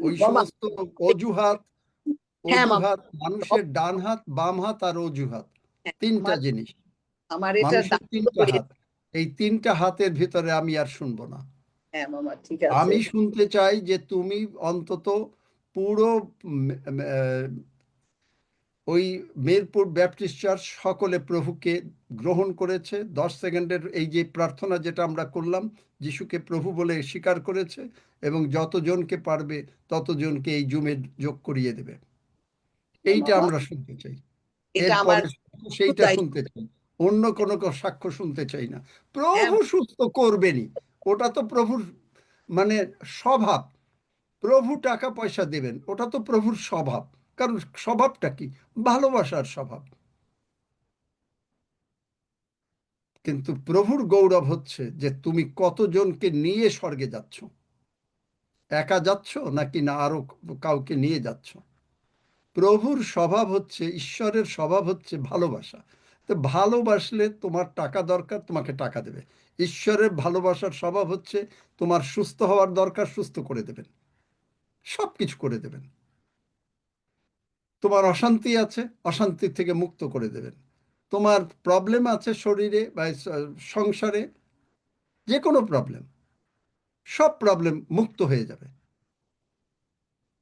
ওই সমস্ত অজুহাত, অজুহাত, মানুষের ডান হাত, বাম হাত আর অজুহাত, 3টা জিনিস। আমার এটা মানুষের 3টা হাত, এই 3টা হাতের ভিতরে আমি আর শুনবো না। হ্যাঁ মামা, ঠিক আছে। আমি শুনতে চাই যে তুমি অন্তত পুরো ওই মিরপুর ব্যাপটিস্ট চার্চ সকলে প্রভুকে গ্রহণ করেছে। 10 সেকেন্ডের এই যে প্রার্থনা যেটা আমরা করলাম, যিশুকে প্রভু বলে স্বীকার করেছে, এবং যতজনকে পারবে ততজনকে এই জুমে যোগ করিয়ে দেবে। এইটা আমরা শুনতে চাই। এরপরে সেইটা শুনতে চাই, অন্য কোনো সাক্ষ্য শুনতে চাই না। প্রভু সুস্থ করবেনই, ওটা তো প্রভুর মানে স্বভাব। প্রভু টাকা পয়সা দেবেন, ওটা তো প্রভুর স্বভাব। কারণ স্বভাবটা কি? ভালোবাসার স্বভাব। কিন্তু প্রভুর গৌরব হচ্ছে যে তুমি কতজনকে নিয়ে স্বর্গে যাচ্ছ। একা যাচ্ছ নাকি না আরো কাউকে নিয়ে যাচ্ছ? প্রভুর স্বভাব হচ্ছে, ঈশ্বরের স্বভাব হচ্ছে ভালোবাসা। তো ভালোবাসলে তোমার টাকা দরকার, তোমাকে টাকা দেবে। ঈশ্বরের ভালোবাসার স্বভাব হচ্ছে তোমার সুস্থ হওয়ার দরকার, সুস্থ করে দেবেন, সব কিছু করে দেবেন। তোমার অশান্তি আছে, অশান্তি থেকে মুক্ত করে দেবেন। তোমার প্রবলেম আছে শরীরে বা সংসারে, যে কোনো প্রবলেম, সব প্রবলেম মুক্ত হয়ে যাবে।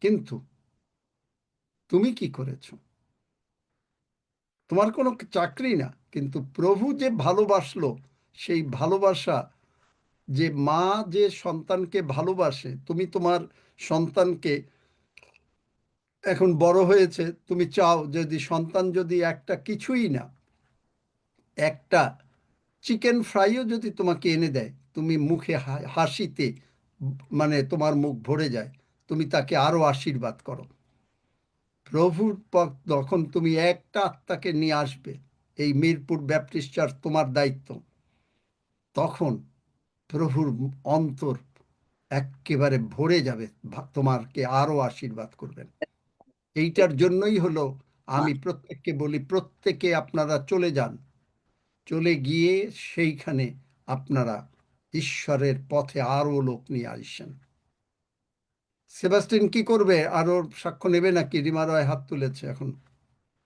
কিন্তু তুমি কি করেছো? তোমার কোনো চাকরি না, কিন্তু প্রভু যে ভালোবাসলো, সেই ভালোবাসা, যে মা যে সন্তানকে ভালোবাসে, তুমি তোমার সন্তানকে, এখন বড় হয়েছে, তুমি চাও যদি সন্তান যদি একটা কিছুই না, একটা চিকেন ফ্রাইও যদি তোমাকে এনে দেয়, তুমি মুখে হাসিতে মানে তোমার মুখ ভরে যায়, তুমি তাকে আরো আশীর্বাদ করো। প্রভুর পথ যখন তুমি একটা আত্মাকে নিয়ে আসবে, এই মিরপুর ব্যাপটিস্ট চার্চ তোমার দায়িত্ব, তখন প্রভুর অন্তর একেবারে ভরে যাবে, তোমাকে আরো আশীর্বাদ করবেন। এইটার জন্যই হলো আমি প্রত্যেককে বলি, প্রত্যেকে আপনারা চলে যান, চলে গিয়ে সেইখানে আপনারা ঈশ্বরের পথে আরো লোক নিয়ে আসেন। সেবাস্টিন কি করবে? আরো সাক্ষ্য নেবে নাকি? রিমা রয় হাত তুলেছে, এখন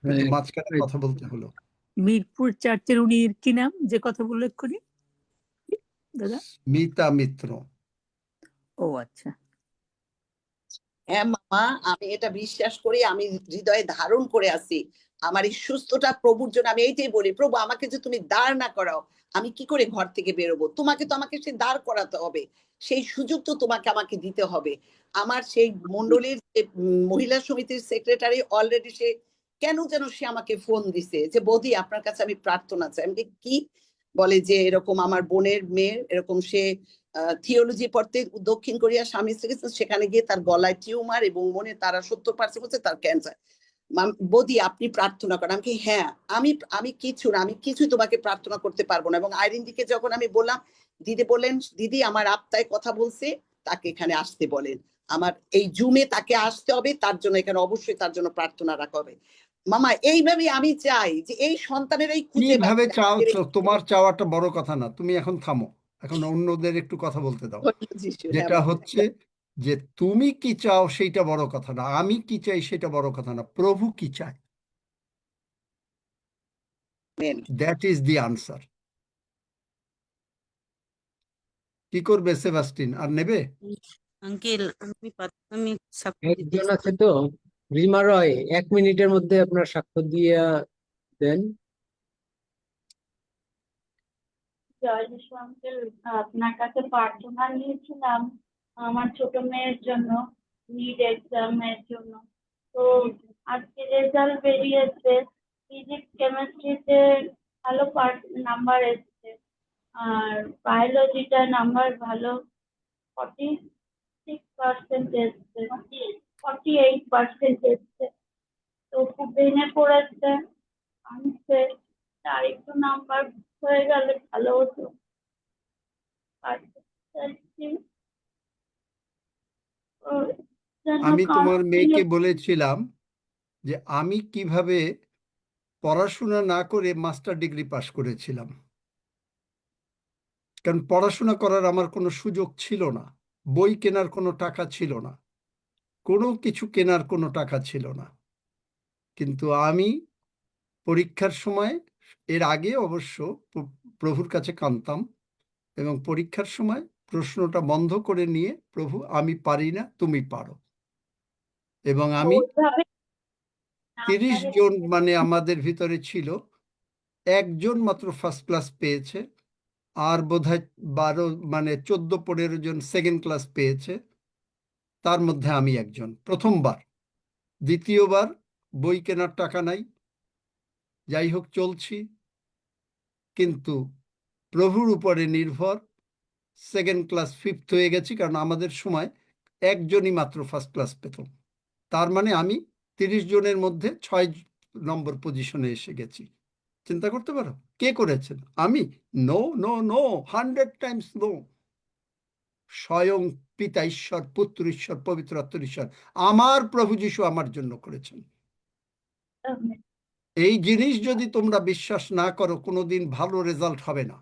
একটু মাঝখানে কথা বলতে হলো। মিরপুর চার্চের উনি কি নাম যে কথা বললো এক্ষুনি দাদা? মিতা মিত্র। ও আচ্ছা। হ্যাঁ মামা, আমি এটা বিশ্বাস করি, আমি হৃদয়ে ধারণ করে আছি। আমার এই সুস্থতা প্রভুর জন্য। আমি এইটাই বলি, প্রভু আমাকে যে তুমি দাঁড় না করাও, আমি কি করে ঘর থেকে বেরোবো? তোমাকে তো আমাকে সে দাঁড় করাতে হবে, সেই সুযোগ তো তোমাকে আমাকে দিতে হবে। আমার সেই মন্ডলীর মহিলা সমিতির সেক্রেটারি অলরেডি সে কেন যেন সে আমাকে ফোন দিছে যে বৌদি আপনার কাছে আমি প্রার্থনা চাই। আমি কি বলে যে এরকম আমার বোনের মেয়ে, এরকম সে থিওলজি পড়তে দক্ষিণ কোরিয়া স্বামী স্ত্রী, সেখানে গিয়ে তার গলায় টিউমার এবং মনে তারা 70% হচ্ছে তার ক্যান্সার। বৌদি আপনি প্রার্থনা করেন। আমি হ্যাঁ, আমি কিছু না, আমি কিছু তোমাকে প্রার্থনা করতে পারবো না। এবং আইরিনদিকে যখন আমি বললাম, দিদি বললেন দিদি আমার আত্মায় কথা বলছে, তাকে এখানে আসতে বলেন, আমার এই জুমে তাকে আসতে হবে, তার জন্য এখানে অবশ্যই তার জন্য প্রার্থনা রাখা হবে। মামা এইভাবে আমি চাই যে এই সন্তানের এই কিভাবে চাও? তোমার চাওয়াটা বড় কথা না, তুমি এখন থামো, এখন অন্যদের একটু কথা বলতে দাও। যেটা হচ্ছে যে তুমি কি চাও সেইটা বড় কথা না, আমি কি চাই সেটা বড় কথা না, প্রভু কি চায়, দ্যাট ইজ দি আনসার। কি করবে সেবাস্টিন? আর নেবে? আঙ্কেল আমি একজন আছে তো, রিমা রয়, 1 মিনিটের মধ্যে আপনার সাক্ষ্য দিয়ে দেন। জয় যিশু আঙ্কেল, আপনার কাছে প্রার্থনা নিয়েছিলাম আমার ছোট মেয়ের জন্য, নিট এক্সামের জন্য। তো আজকে রেজাল্ট বেরিয়েছে, ফিজিক্স কেমিস্ট্রিতে ভালো নাম্বার এসছে, আর বায়োলজিটা নাম্বার ভালো, 46% এসছে, 48% এসছে। তো খুব ভেঙে পড়েছে, আনছে, আর একটু নাম্বার হয়ে গেলে ভালো হতো। আমি তোমার মেয়েকে বলেছিলাম যে আমি কিভাবে পড়াশোনা না করে মাস্টার ডিগ্রি পাশ করেছিলাম, কারণ পড়াশোনা করার আমার কোনো সুযোগ ছিল না, বই কেনার কোনো টাকা ছিল না, কোনো কিছু কেনার কোনো টাকা ছিল না। কিন্তু আমি পরীক্ষার সময়, এর আগে অবশ্য প্রভুর কাছে কাঁদতাম, এবং পরীক্ষার সময় প্রশ্নটা বন্ধ করে নিয়ে, প্রভু আমি পারি না, তুমি পারো। এবং আমি 30 জন মানে আমাদের ভিতরে ছিল, একজন মাত্র ফার্স্ট ক্লাস পেয়েছে, আর বোধহয় 14-15 জন সেকেন্ড ক্লাস পেয়েছে, তার মধ্যে আমি একজন, প্রথমবার। দ্বিতীয়বার বই কেনার টাকা নাই, যাই হোক চলছি, কিন্তু প্রভুর উপরে নির্ভর, সেকেন্ড ক্লাস 5th হয়ে গেছি। কারণ আমাদের সময় একজনই মাত্র ফার্স্ট ক্লাস পেত। তার মানে আমি 30 জনের মধ্যে 6 নম্বর পজিশনে এসে গেছি। চিন্তা করতে পারো কে করেছেন? আমি? No no no, 100 times no. স্বয়ং পিতা ঈশ্বর, পুত্র ঈশ্বর, পবিত্র আত্মার ঈশ্বর, আমার প্রভু যিশু আমার জন্য করেছেন। এই জিনিস যদি তোমরা বিশ্বাস না করো, কোনোদিন ভালো রেজাল্ট হবে না।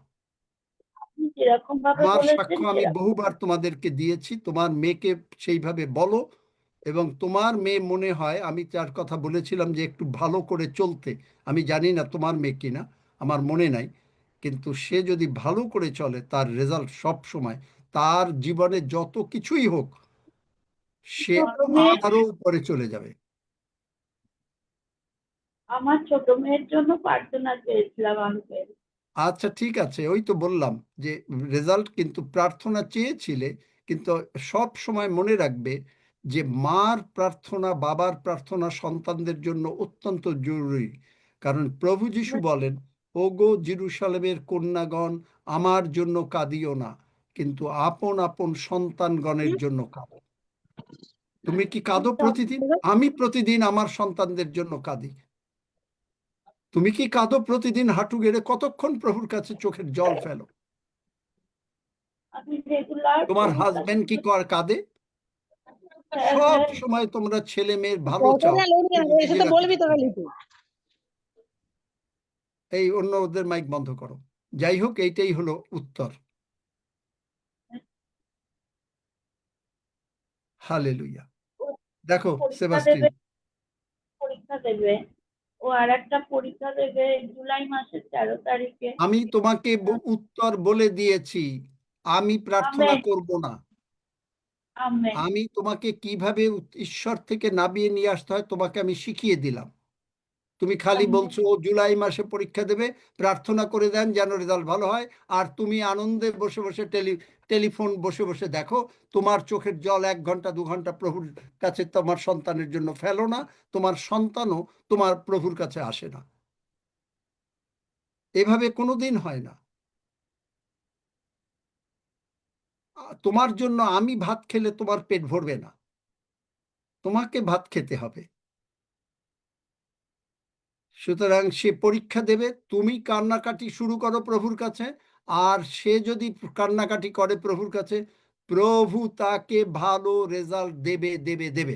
যেরকম ভাবে আমার বলেছেন সাক্ষ্য আমি বহুবার তোমাদেরকে দিয়েছি। তোমার মেয়েকে সেইভাবে বলো, এবং তোমার মেয়ে মনে হয়, আমি তার কথা বলেছিলাম যে একটু ভালো করে চলতে। আমি জানি না তোমার মেয়ে কিনা, আমার মনে নাই, কিন্তু সে যদি ভালো করে চলে তার রেজাল্ট সব সময়, তার জীবনে যত কিছুই হোক, সে আরো উপরে চলে যাবে। আমার ছোট মেয়ের জন্য প্রার্থনা চেয়েছিলাম আঙ্কেল। আচ্ছা ঠিক আছে, ওই তো বললাম যে রেজাল্ট, কিন্তু প্রার্থনা চেয়েছিলে, কিন্তু সব সময় মনে রাখবে যে মার প্রার্থনা, বাবার প্রার্থনা সন্তানদের জন্য অত্যন্ত জরুরি। কারণ প্রভু যিশু বলেন, ওগো জেরুসালেমের কন্যাগণ, আমার জন্য কাঁদিও না, কিন্তু আপন আপন সন্তানগণের জন্য কাঁদো। তুমি কি কাঁদো প্রতিদিন? আমি প্রতিদিন আমার সন্তানদের জন্য কাঁদি। তুমি কি কাঁদো প্রতিদিন? হাঁটু গেড়ে কতক্ষণ প্রভুর কাছে চোখের জল ফেলো? আমি রেগুলার তোমার হাজবেন্ড কি কাঁদে? সব সময় তোমরা ছেলে মেয়ের ভালো চাও, কিন্তু নিজেরা এই অন্য ওদের মাইক বন্ধ করো। যাই হোক, এইটাই হলো উত্তর। হালেলুয়া। দেখো সেবাস্টিন, পরীক্ষা দেবে, ও আর একটা পরীক্ষা দেবে জুলাই মাসের 13 তারিখে। আমি তোমাকে উত্তর বলে দিয়েছি, আমি প্রার্থনা আমেন। করব না। আমেন। আমি তোমাকে কিভাবে ঈশ্বর থেকে নামিয়ে নিয়ে আসতে হয় তোমাকে আমি শিখিয়ে দিলাম। তুমি খালি বলছো ও জুলাই মাসে পরীক্ষা দেবে, প্রার্থনা করে দেন যেন রেজাল্ট ভালো হয়, আর তুমি আনন্দে বসে বসে টেলিফোন বসে বসে দেখো। তোমার চোখের জল 1 ঘন্টা 2 ঘন্টা প্রভুর কাছে তোমার সন্তানের জন্য ফেলো না, তোমার সন্তানও তোমার প্রভুর কাছে আসে না। এভাবে কোনোদিন হয় না। তোমার জন্য আমি ভাত খেলে তোমার পেট ভরবে না, তোমাকে ভাত খেতে হবে। সুতরাং সে পরীক্ষা দেবে, তুমি কান্নাকাটি শুরু করো প্রভুর কাছে, আর সে যদি কান্নাকাটি করে প্রভুর কাছে, প্রভু তাকে ভালো রেজাল্ট দেবে দেবে দেবে।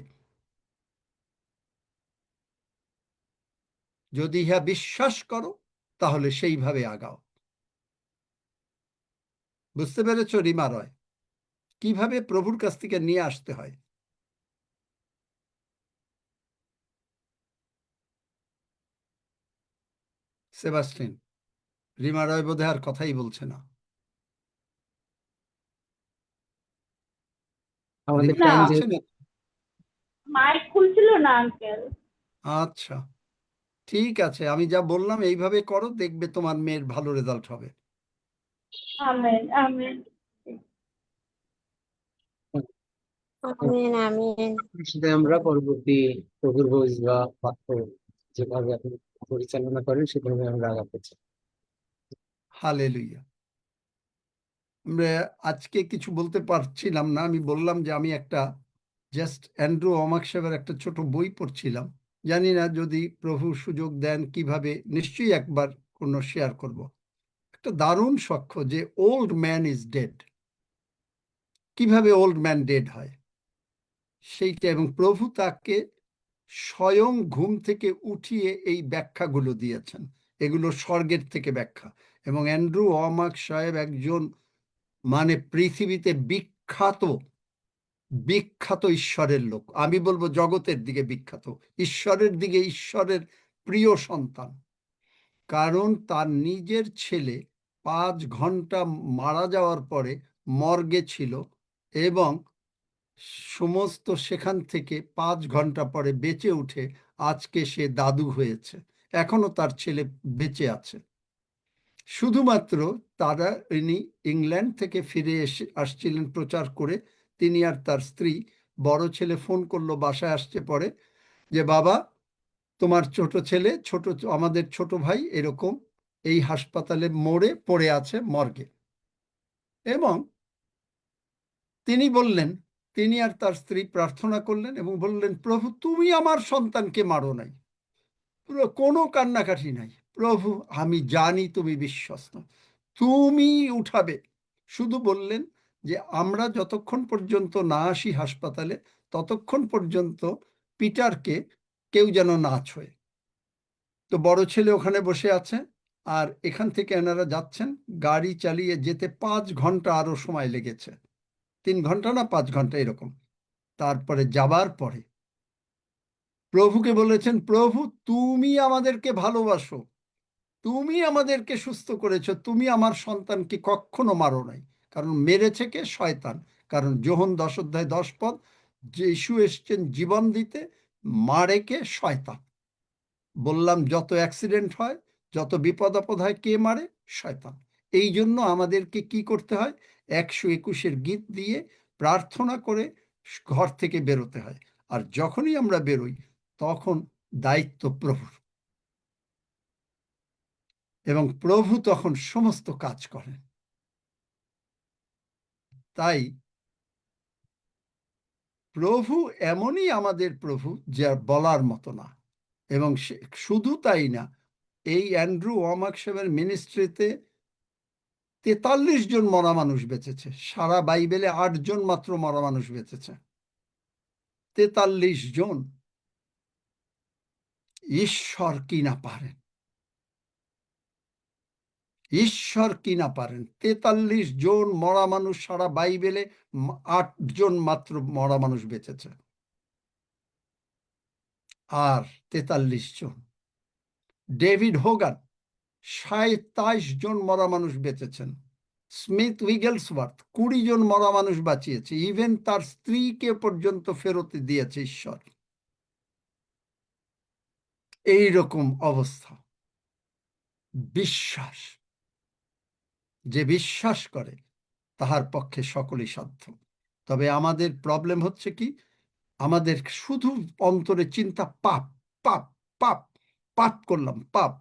যদি ইহা বিশ্বাস করো তাহলে সেইভাবে আগাও। বুঝতে পেরেছ রিমা রয়, কিভাবে প্রভুর কাছ থেকে নিয়ে আসতে হয়? সেবাস্টিন, রিমা রয় বোধহয় আর কথাই বলছে না। আমাদের রিমা টাইম বলছে যেহেতু না? মাইক খুলছিল না আঙ্কেল। আচ্ছা ঠিক আছে, আমি যা বললাম এইভাবে করো, দেখবে তোমার মেয়ের ভালো রেজাল্ট হবে। Amen amen amen amen. সাথে আমরা পরবর্তী প্রভুর ভোজ বা বাক্য যেভাবে আপনি পরিচালনা করেন সেভাবে আমরা আগাতে চাই। হালেলুয়া। আমরা আজকে কিছু বলতে পারছিলাম না। আমি বললাম যে আমি একটা জাস্ট অ্যান্ড্রু ওমাক সাহেবের একটা ছোট বই পড়ছিলাম। জানি না যদি প্রভু সুযোগ দেন কিভাবে, নিশ্চয়ই একবার কোনো শেয়ার করব। একটা দারুণ সাক্ষ্য যে ওল্ড ম্যান ইজ ডেড, কিভাবে ওল্ড ম্যান ডেড হয় সেইটা, এবং প্রভু তাকে স্বয়ং ঘুম থেকে উঠিয়ে এই ব্যাখ্যাগুলো দিয়েছেন। এগুলো স্বর্গের থেকে ব্যাখ্যা। এবং অ্যান্ড্রু ওমাক সাহেব একজন মানে পৃথিবীতে বিখ্যাত বিখ্যাত ঈশ্বরের লোক। আমি বলবো জগতের দিকে বিখ্যাত, ঈশ্বরের দিকে ঈশ্বরের প্রিয় সন্তান। কারণ তার নিজের ছেলে 5 ঘন্টা মারা যাওয়ার পরে মর্গে ছিল, এবং সমস্ত সেখান থেকে 5 ঘন্টা পরে বেঁচে উঠে আজকে সে দাদু হয়েছে, এখনো তার ছেলে বেঁচে আছে। শুধুমাত্র তারা ইনি ইংল্যান্ড থেকে ফিরে আসছিলেন প্রচার করে। তিনি আর তার স্ত্রী, বড় ছেলে ফোন করলো বাসায় আসছে পরে, যে বাবা তোমার ছোট ছেলে, আমাদের ছোট ভাই এরকম এই হাসপাতালে মোড়ে পড়ে আছে মর্গে। এবং তিনি বললেন তিনি আর তার স্ত্রী প্রার্থনা করলেন এবং বললেন, প্রভু তুমি আমার সন্তানকে মারো নাই, কোনো কান্নাকাটি নাই, প্রভু আমি জানি তুমি বিশ্বস্ত, তুমি উঠাবে। শুধু বললেন যে আমরা যতক্ষণ পর্যন্ত না আসি হাসপাতালে ততক্ষণ পর্যন্ত পিটারকে কেউ যেন না ছোঁয়। তো বড় ছেলে ওখানে বসে আছে, আর এখান থেকে এনারা যাচ্ছেন। গাড়ি চালিয়ে যেতে 5 ঘন্টা আরো সময় লেগেছে, 3 ঘন্টা না 5 ঘন্টা এরকম। তারপরে যাবার পরে প্রভুকে বলেছেন, প্রভু তুমি আমাদেরকে ভালোবাসো, তুমি আমাদেরকে সুস্থ করেছো, তুমি আমার সন্তানকে কখনো মারো নাই। কারণ মেরেছে কে? শয়তান। কারণ যোহন 10 অধ্যায় 10 পদ, যিশু এসছেন জীবন দিতে, মারে কে? শয়তান। বললাম যত অ্যাক্সিডেন্ট হয়, যত বিপদ আপদ হয়, কে মারে? শয়তান। এই জন্য আমাদেরকে কি করতে হয়? 121 গীত দিয়ে প্রার্থনা করে ঘর থেকে বেরোতে হয়। আর যখনই আমরা বেরোই তখন দায়িত্ব প্রভুর, এবং প্রভু তখন সমস্ত কাজ করেন। তাই প্রভু এমনই আমাদের প্রভু যা বলার মতো না। এবং শুধু তাই না, এই অ্যান্ড্রু ওয়ামাকসেবের মিনিস্ট্রিতে 43 জন মরা মানুষ বেঁচেছে। সারা বাইবেলে 8 জন মাত্র মরা মানুষ বেঁচেছে, 43 জন। ঈশ্বর কি না পারেন, ঈশ্বর কি না পারেন। 43 জন মরা মানুষ, সারা বাইবেলে 8 জন মাত্র মরা মানুষ বেঁচেছে, আর 43 জন। ডেভিড হোগান 27 জন মরা মানুষ বেঁচেছেন। স্মিথ উইগেলসওয়ার্থ 20 জন মরা মানুষ বাঁচিয়েছে। ইভেন তার স্ত্রীকে পর্যন্ত ফেরত দিয়েছে ঈশ্বর। এই রকম অবস্থা। বিশ্বাস, যে বিশ্বাস করে তাহার পক্ষে সকলই সাধ্য। তবে আমাদের প্রবলেম হচ্ছে কি, আমাদের শুধু অন্তরে চিন্তা পাপ পাপ পাপ, পাপ করলাম, পাপ।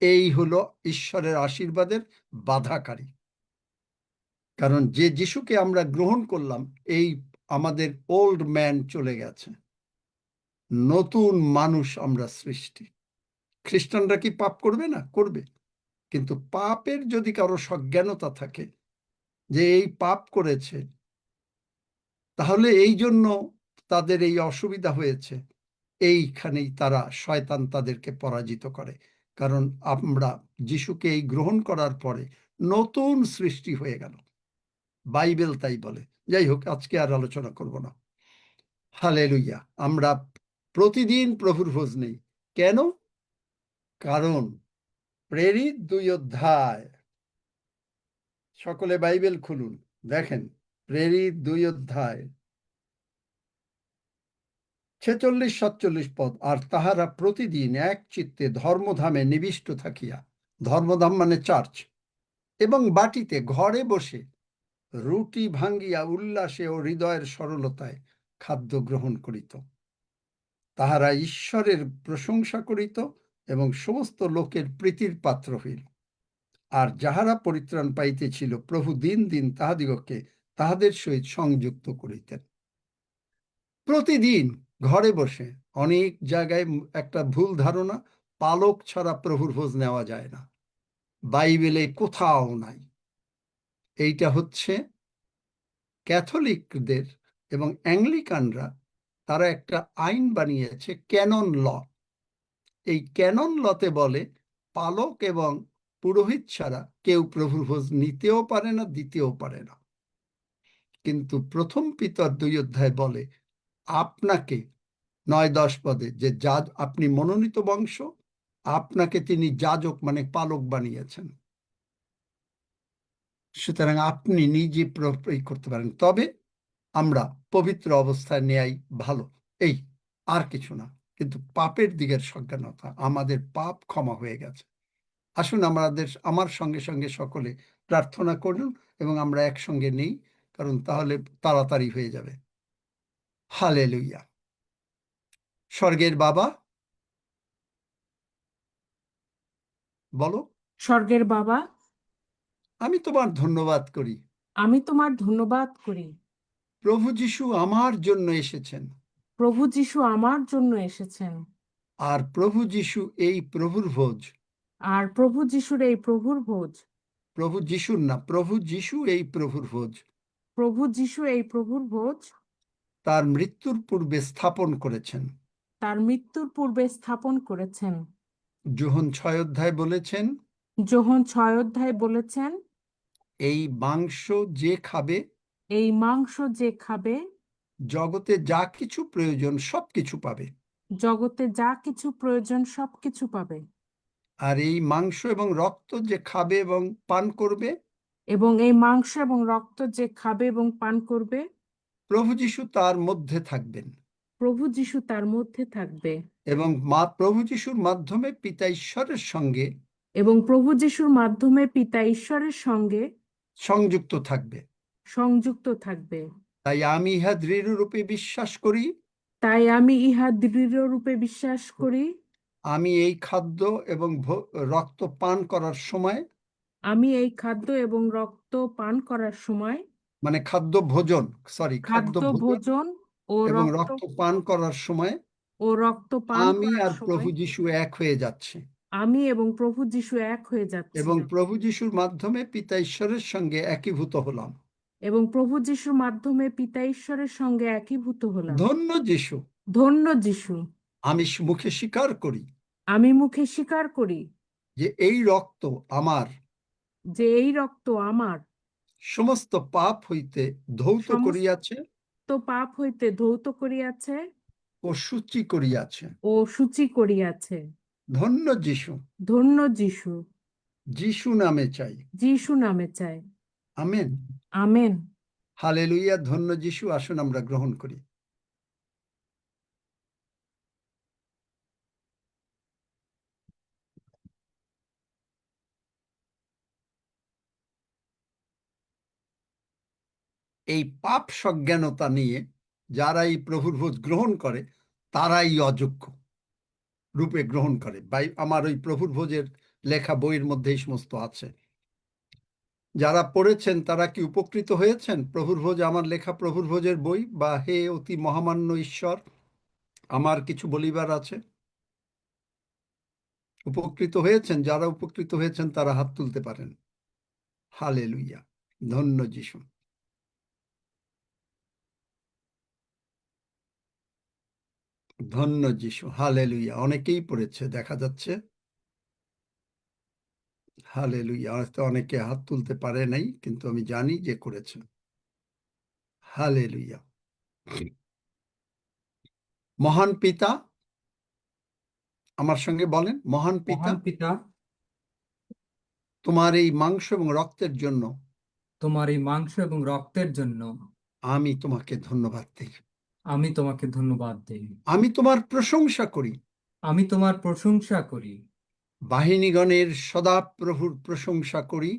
এই হলো ঈশ্বরের আশীর্বাদের বাধাকারী। কারণ যে যিশুকে আমরা গ্রহণ করলাম, এই আমাদের ওল্ড ম্যান চলে গেছে, নতুন মানুষ আমরা সৃষ্টি। খ্রিস্টানরা কি পাপ করবে না? করবে। কিন্তু পাপের যদি কারো সজ্ঞানতা থাকে যে এই পাপ করেছে, তাহলে এই জন্য তাদের এই অসুবিধা হয়েছে, এইখানেই তারা, শয়তান তাদেরকে পরাজিত করে। কারণ আমরা যিশুকে এই গ্রহণ করার পরে নতুন সৃষ্টি হয়ে গেল, বাইবেল তাই বলে। যাই হোক, আজকে আর আলোচনা করব না। হালেলুয়া। আমরা প্রতিদিন প্রভুর ভোজ নেই। কেন? কারণ প্রেরিত 2 অধ্যায়, সকলে বাইবেল খুলুন, দেখেন প্রেরিত 2 অধ্যায় 46-47 পদ। আর তাহারা প্রতিদিন এক চিত্তে ধর্মধামে নিবিষ্ট থাকিয়া, ধর্মধাম মানে চার্চ, এবং বাটিতে ঘরে বসে রুটি ভাঙ্গিয়া উল্লাসে ও হৃদয়ের সরলতায় খাদ্য গ্রহণ করিত। তাহারা ঈশ্বরের প্রশংসা করিত এবং সমস্ত লোকের প্রীতির পাত্র হইল। আর যাহারা পরিত্রাণ পাইতেছিল, প্রভু দিন দিন তাহাদিগকে তাহাদের সহিত সংযুক্ত করিতেন। প্রতিদিন ঘরে বসে। অনেক জায়গায় একটা ভুল ধারণা, পালক ছাড়া প্রভুর ভোজ নেওয়া যায় না। বাইবেলে কোথাও নাই। এইটা হচ্ছে ক্যাথলিকদের এবং অ্যাংলিকানরা, তারা একটা আইন বানিয়েছে, ক্যানন ল। এই ক্যানন লতে বলে পালক এবং পুরোহিত ছাড়া কেউ প্রভুর ভোজ নিতেও পারে না, দিতেও পারে না। কিন্তু প্রথম পিতর 2 অধ্যায় বলে, আপনাকে 9-10 পদে, যে আপনি মনোনীত বংশ, আপনাকে তিনি যাজক মানে পালক বানিয়েছেন। সুতরাং আপনি নিজে করতে পারেন। তবে আমরা পবিত্র অবস্থায় নেয়াই ভালো, এই আর কিছু না। কিন্তু পাপের দিকের সজ্ঞানতা, আমাদের পাপ ক্ষমা হয়ে গেছে। আসুন আমার সঙ্গে সঙ্গে সকলে প্রার্থনা করুন এবং আমরা একসঙ্গে নেই, কারণ তাহলে তাড়াতাড়ি হয়ে যাবে। হালেলুয়া। স্বর্গের বাবা, বলো। স্বর্গের বাবা, আমি তোমার ধন্যবাদ করি, আমি তোমার ধন্যবাদ করি প্রভু যিশু আমার জন্য এসেছেন, প্রভু যিশু আমার জন্য এসেছেন, আর প্রভু যিশু এই প্রভুর ভোজ, আর প্রভু যিশুর এই প্রভুর ভোজ, প্রভু যিশুর না, প্রভু যিশু এই প্রভুর ভোজ প্রভু যিশু এই প্রভুর ভোজ তার মৃত্যুর পূর্বে স্থাপন করেছেন। তার মৃত্যুর পূর্বে স্থাপন করেছেন। যোহন 6 অধ্যায় বলেছেন, যোহন 6 অধ্যায় বলেছেন, এই মাংস যে খাবে এই মাংস যে খাবে জগতে যা কিছু প্রয়োজন সবকিছু পাবে, জগতে যা কিছু প্রয়োজন সবকিছু পাবে। আর এই মাংস এবং রক্ত যে খাবে এবং পান করবে, এবং এই মাংস এবং রক্ত যে খাবে এবং পান করবে, প্রভু যিশু তার মধ্যে থাকবেন প্রভু যিশু তার মধ্যে থাকবে, এবং প্রভু যিশুর মাধ্যমে পিতা ঈশ্বরের সঙ্গে এবং প্রভু যিশুর মাধ্যমে পিতা ঈশ্বরের সঙ্গে সংযুক্ত থাকবে। সংযুক্ত থাকবে। তাই আমি ইহা দৃঢ়রূপে বিশ্বাস করি, তাই আমি ইহা দৃঢ়রূপে বিশ্বাস করি, আমি এই খাদ্য এবং রক্ত পান করার সময়, আমি এই খাদ্য এবং রক্ত পান করার সময়, মানে খাদ্য ভোজন খাদ্য ভোজন ও এবং রক্ত রক্ত পান করার সময় পান আমি করার আর প্রভু সময় যিশু এক হয়ে যাচ্ছে, আমি এবং প্রভু যিশু এক হয়ে যাচ্ছি, এবং প্রভু যিশুর মাধ্যমে পিতা ঈশ্বরের সঙ্গে একীভূত হলাম। এবং প্রভু যিশুর মাধ্যমে পিতা ঈশ্বরের সঙ্গে একীভূত হলাম। ধন্য যিশু। ধন্য যিশু। আমি মুখে স্বীকার করি আমি মুখে স্বীকার করি যে এই রক্ত আমার যে এই রক্ত আমার সমস্ত পাপ হইতে ধৌত করিয়াছে পাপ হইতে ধৌত করিয়াছে ও সূচি করিয়াছে। ও সূচি করিয়াছে। ধন্য যিশু। ধন্য যিশু। যিশু নামে চাই। যিশু নামে চাই। আমেন। আমেন। হালেলুয়া। ধন্য যিশু। আসুন আমরা গ্রহণ করি। এই পাপ সজ্ঞানতা নিয়ে যারা এই প্রভুর ভোজ গ্রহণ করে তারাই অযোগ্য রূপে গ্রহণ করে। আমার ওই প্রভুর ভোজের লেখা বইয়ের মধ্যে এই সমস্ত আছে। যারা পড়েছেন তারা কি উপকৃত হয়েছেন? প্রভুর ভোজ, আমার লেখা প্রভুর ভোজের বই, বা হে অতি মহামান্য ঈশ্বর আমার কিছু বলিবার আছে, উপকৃত হয়েছেন? যারা উপকৃত হয়েছেন তারা হাত তুলতে পারেন। হালেলুয়া। ধন্য যিশু। ধন্য যিশু। হালেলুয়া। অনেকেই পড়েছে দেখা যাচ্ছে। হালেলুয়া। হয়তো অনেকে হাত তুলতে পারে নাই, কিন্তু আমি জানি যে করেছে। হালেলুয়া। মহান পিতা, আমার সঙ্গে বলেন, মহান পিতা, মহান পিতা, তোমার এই মাংস এবং রক্তের জন্য, তোমার এই মাংস এবং রক্তের জন্য আমি তোমাকে ধন্যবাদ দিই। আমি তোমাকে ধন্যবাদ দিই। আমি তোমার প্রশংসা করি। আমি তোমার প্রশংসা করি। বাহিনীগণের সদাপ্রভুর প্রশংসা করি।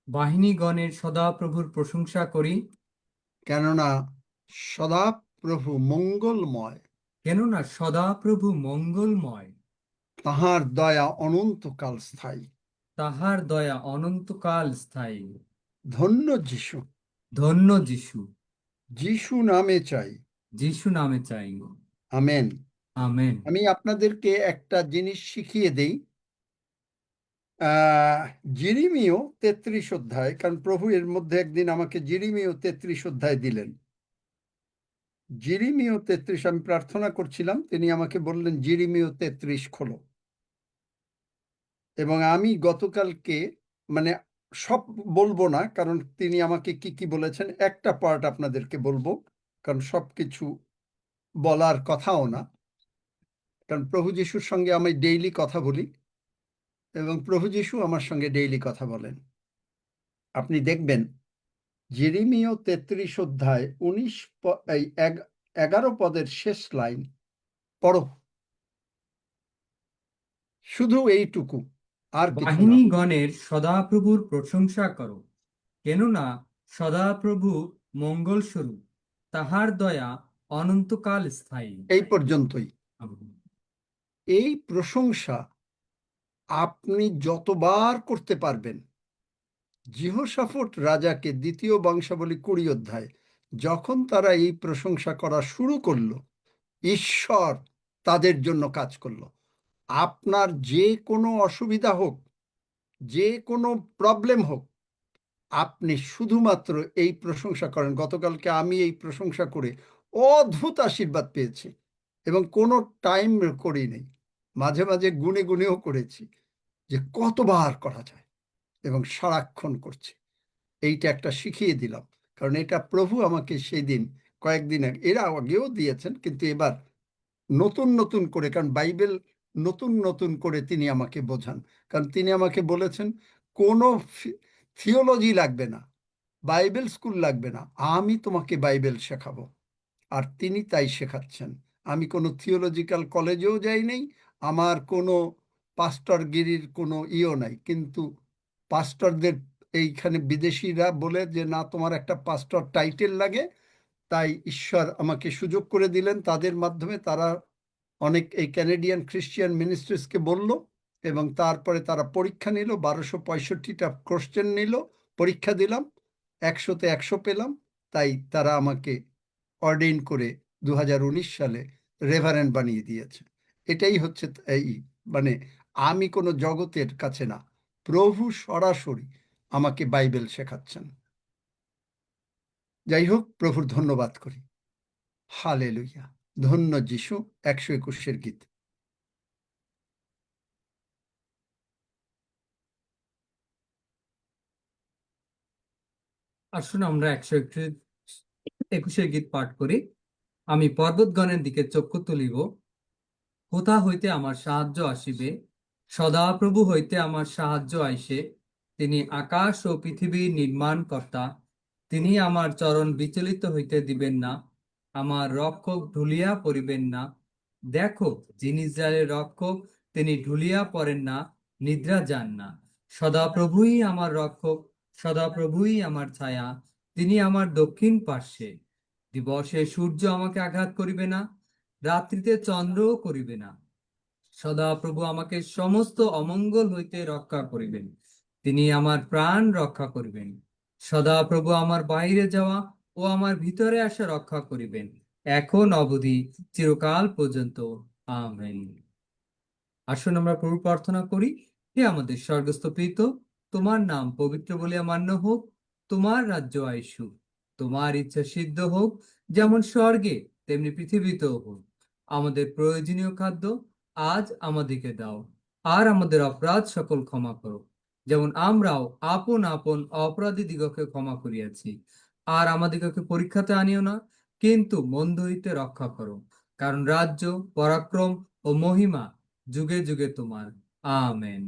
বাহিনীগণের সদাপ্রভুর প্রশংসা করি। কেননা সদাপ্রভু মঙ্গলময়। কেননা সদাপ্রভু মঙ্গলময়। তাহার দয়া অনন্তকাল স্থায়ী। তাহার দয়া অনন্তকাল স্থায়ী। ধন্য যিশু। ধন্য যিশু। যিশু নামে চাই। যিশু নামে চাই। আমেন। আমেন। আমি আপনাদেরকে একটা জিনিস শিখিয়ে দেই। জিরিমিয় 33 অধ্যায়, কারণ প্রভু এর মধ্যে একদিন আমাকে জিরিমিয় 33 অধ্যায় দিলেন। জিরিমিয় 33, আমি প্রার্থনা করছিলাম, তিনি আমাকে বললেন জিরিমিয় 33 খোলো। এবং আমি গতকালকে, মানে সব বলবো না, কারণ তিনি আমাকে কি কি বলেছেন, একটা পার্ট আপনাদেরকে বলবো, কারণ সবকিছু বলার কথাও না। কারণ প্রভু যিশুর সঙ্গে আমি ডেইলি কথা বলি এবং প্রভু যিশু আমার সঙ্গে ডেইলি কথা বলেন। আপনি দেখবেন যেরেমিয়া 33 অধ্যায় 11 পদের শেষ লাইন পড়ো। শুধু এইটুকু, আর কিছু না। বাহিনীগণের সদাপ্রভুর প্রশংসা করো, কেননা সদাপ্রভু মঙ্গল স্বরূপ, তাহার দয়া অনন্তকাল স্থায়ী। এই পর্যন্তই। এই প্রশংসা আপনি যতবার করতে পারবেন। জিহোশাফট রাজাকে 2 বংশাবলী 20 অধ্যায় যখন তারা এই প্রশংসা করা শুরু করলো, ঈশ্বর তাদের জন্য কাজ করলো। আপনার যে কোনো অসুবিধা হোক, যে কোনো প্রবলেম হোক, আপনি শুধুমাত্র এই প্রশংসা করেন। গতকালকে আমি এই প্রশংসা করে অদ্ভুত আশীর্বাদ পেয়েছি এবং কোনো টাইম করি নেই, মাঝে মাঝে গুনে গুনেও করেছি যে কতবার করা যায়, এবং সারাক্ষণ করছি। এইটা একটা শিখিয়ে দিলাম, কারণ এটা প্রভু আমাকে সেই দিন কয়েকদিন আগে, এরা আগেও দিয়েছেন, কিন্তু এবার নতুন নতুন করে, কারণ বাইবেল নতুন নতুন করে তিনি আমাকে বোঝান। কারণ তিনি আমাকে বলেছেন কোনো থিওলজি লাগবে না, বাইবেল স্কুল লাগবে না, আমি তোমাকে বাইবেল শেখাবো। আর তিনি তাই শেখাচ্ছেন। আমি কোনো থিওলজিক্যাল কলেজেও যাই নাই, আমার কোনো পাস্টরগিরির কোনো নাই, কিন্তু পাস্টরদের এইখানে বিদেশিরা বলে যে না, তোমার একটা পাস্টর টাইটেল লাগে, তাই ঈশ্বর আমাকে সুযোগ করে দিলেন। তাদের মাধ্যমে তারা অনেক এই ক্যানাডিয়ান খ্রিস্টিয়ান মিনিস্ট্রিজকে বলল, এবং তারপরে তারা পরীক্ষা নিল, 1265টা কোশ্চেন নিল, পরীক্ষা দিলাম, 100-তে 100 পেলাম। তাই তারা আমাকে অর্ডেইন করে 2019 সালে রেভারেন্ড বানিয়ে দিয়েছে। এটাই হচ্ছে এই, মানে আমি কোনো জগতের কাছে না, প্রভু সরাসরি আমাকে বাইবেল শেখাচ্ছেন। যাই হোক, প্রভুর ধন্যবাদ করি। হালেলুয়া, ধন্য যিশু। 121 গীত। আসুন আমরা 121 গীত পাঠ করি। আমি পর্বতগণের দিকে চক্ষু তুলিব, কোথা হইতে আমার সাহায্য আসিবে? সদাপ্রভু হইতে আমার সাহায্য আইসে। তিনি আকাশ ও পৃথিবীর নির্মাণকর্তা। তিনি আমার চরণ বিচলিত হইতে দিবেন না, আমার রক্ষক ঢুলিয়া পড়িবেন না। দেখো, যিনি ইসরায়েলের রক্ষক, তিনি ঢুলিয়া পড়েন না, নিদ্রা যান না। সদাপ্রভুই আমার রক্ষক, সদাপ্রভুই আমার ছায়া। তিনি আমার দক্ষিণ পার্শ্বে। দিবসে সূর্য আমাকে আঘাত করিবে না, রাত্রিতে চন্দ্রও করিবে না। সদাপ্রভু আমাকে সমস্ত অমঙ্গল হইতে রক্ষা করিবেন। তিনি আমার প্রাণ রক্ষা করিবেন। সদাপ্রভু আমার বাইরে যাওয়া ও আমার ভিতরে আসা রক্ষা করিবেন, এখন অবধি চিরকাল পর্যন্ত। আমেন। আসুন আমরা প্রভু প্রার্থনা করি। হে আমাদের স্বর্গস্থ পিতা, তোমার নাম পবিত্র বলিয়া মান্য হোক, তোমার রাজ্য আইসুক, তোমার ইচ্ছা সিদ্ধ হোক, যেমন স্বর্গে তেমনি পৃথিবীতেও হোক। আমাদের প্রয়োজনীয় খাদ্য আজ আমাদেরকে দাও, আর আমাদের অপরাধ সকল ক্ষমা করো, যেমন আমরাও আপন আপন অপরাধী দিগকে ক্ষমা করিয়াছি। আর আমাদিগকে পরীক্ষাতে আনিও না, কিন্তু মন্দ হইতে রক্ষা করো, কারণ রাজ্য, পরাক্রম ও মহিমা যুগে যুগে তোমার। আমেন।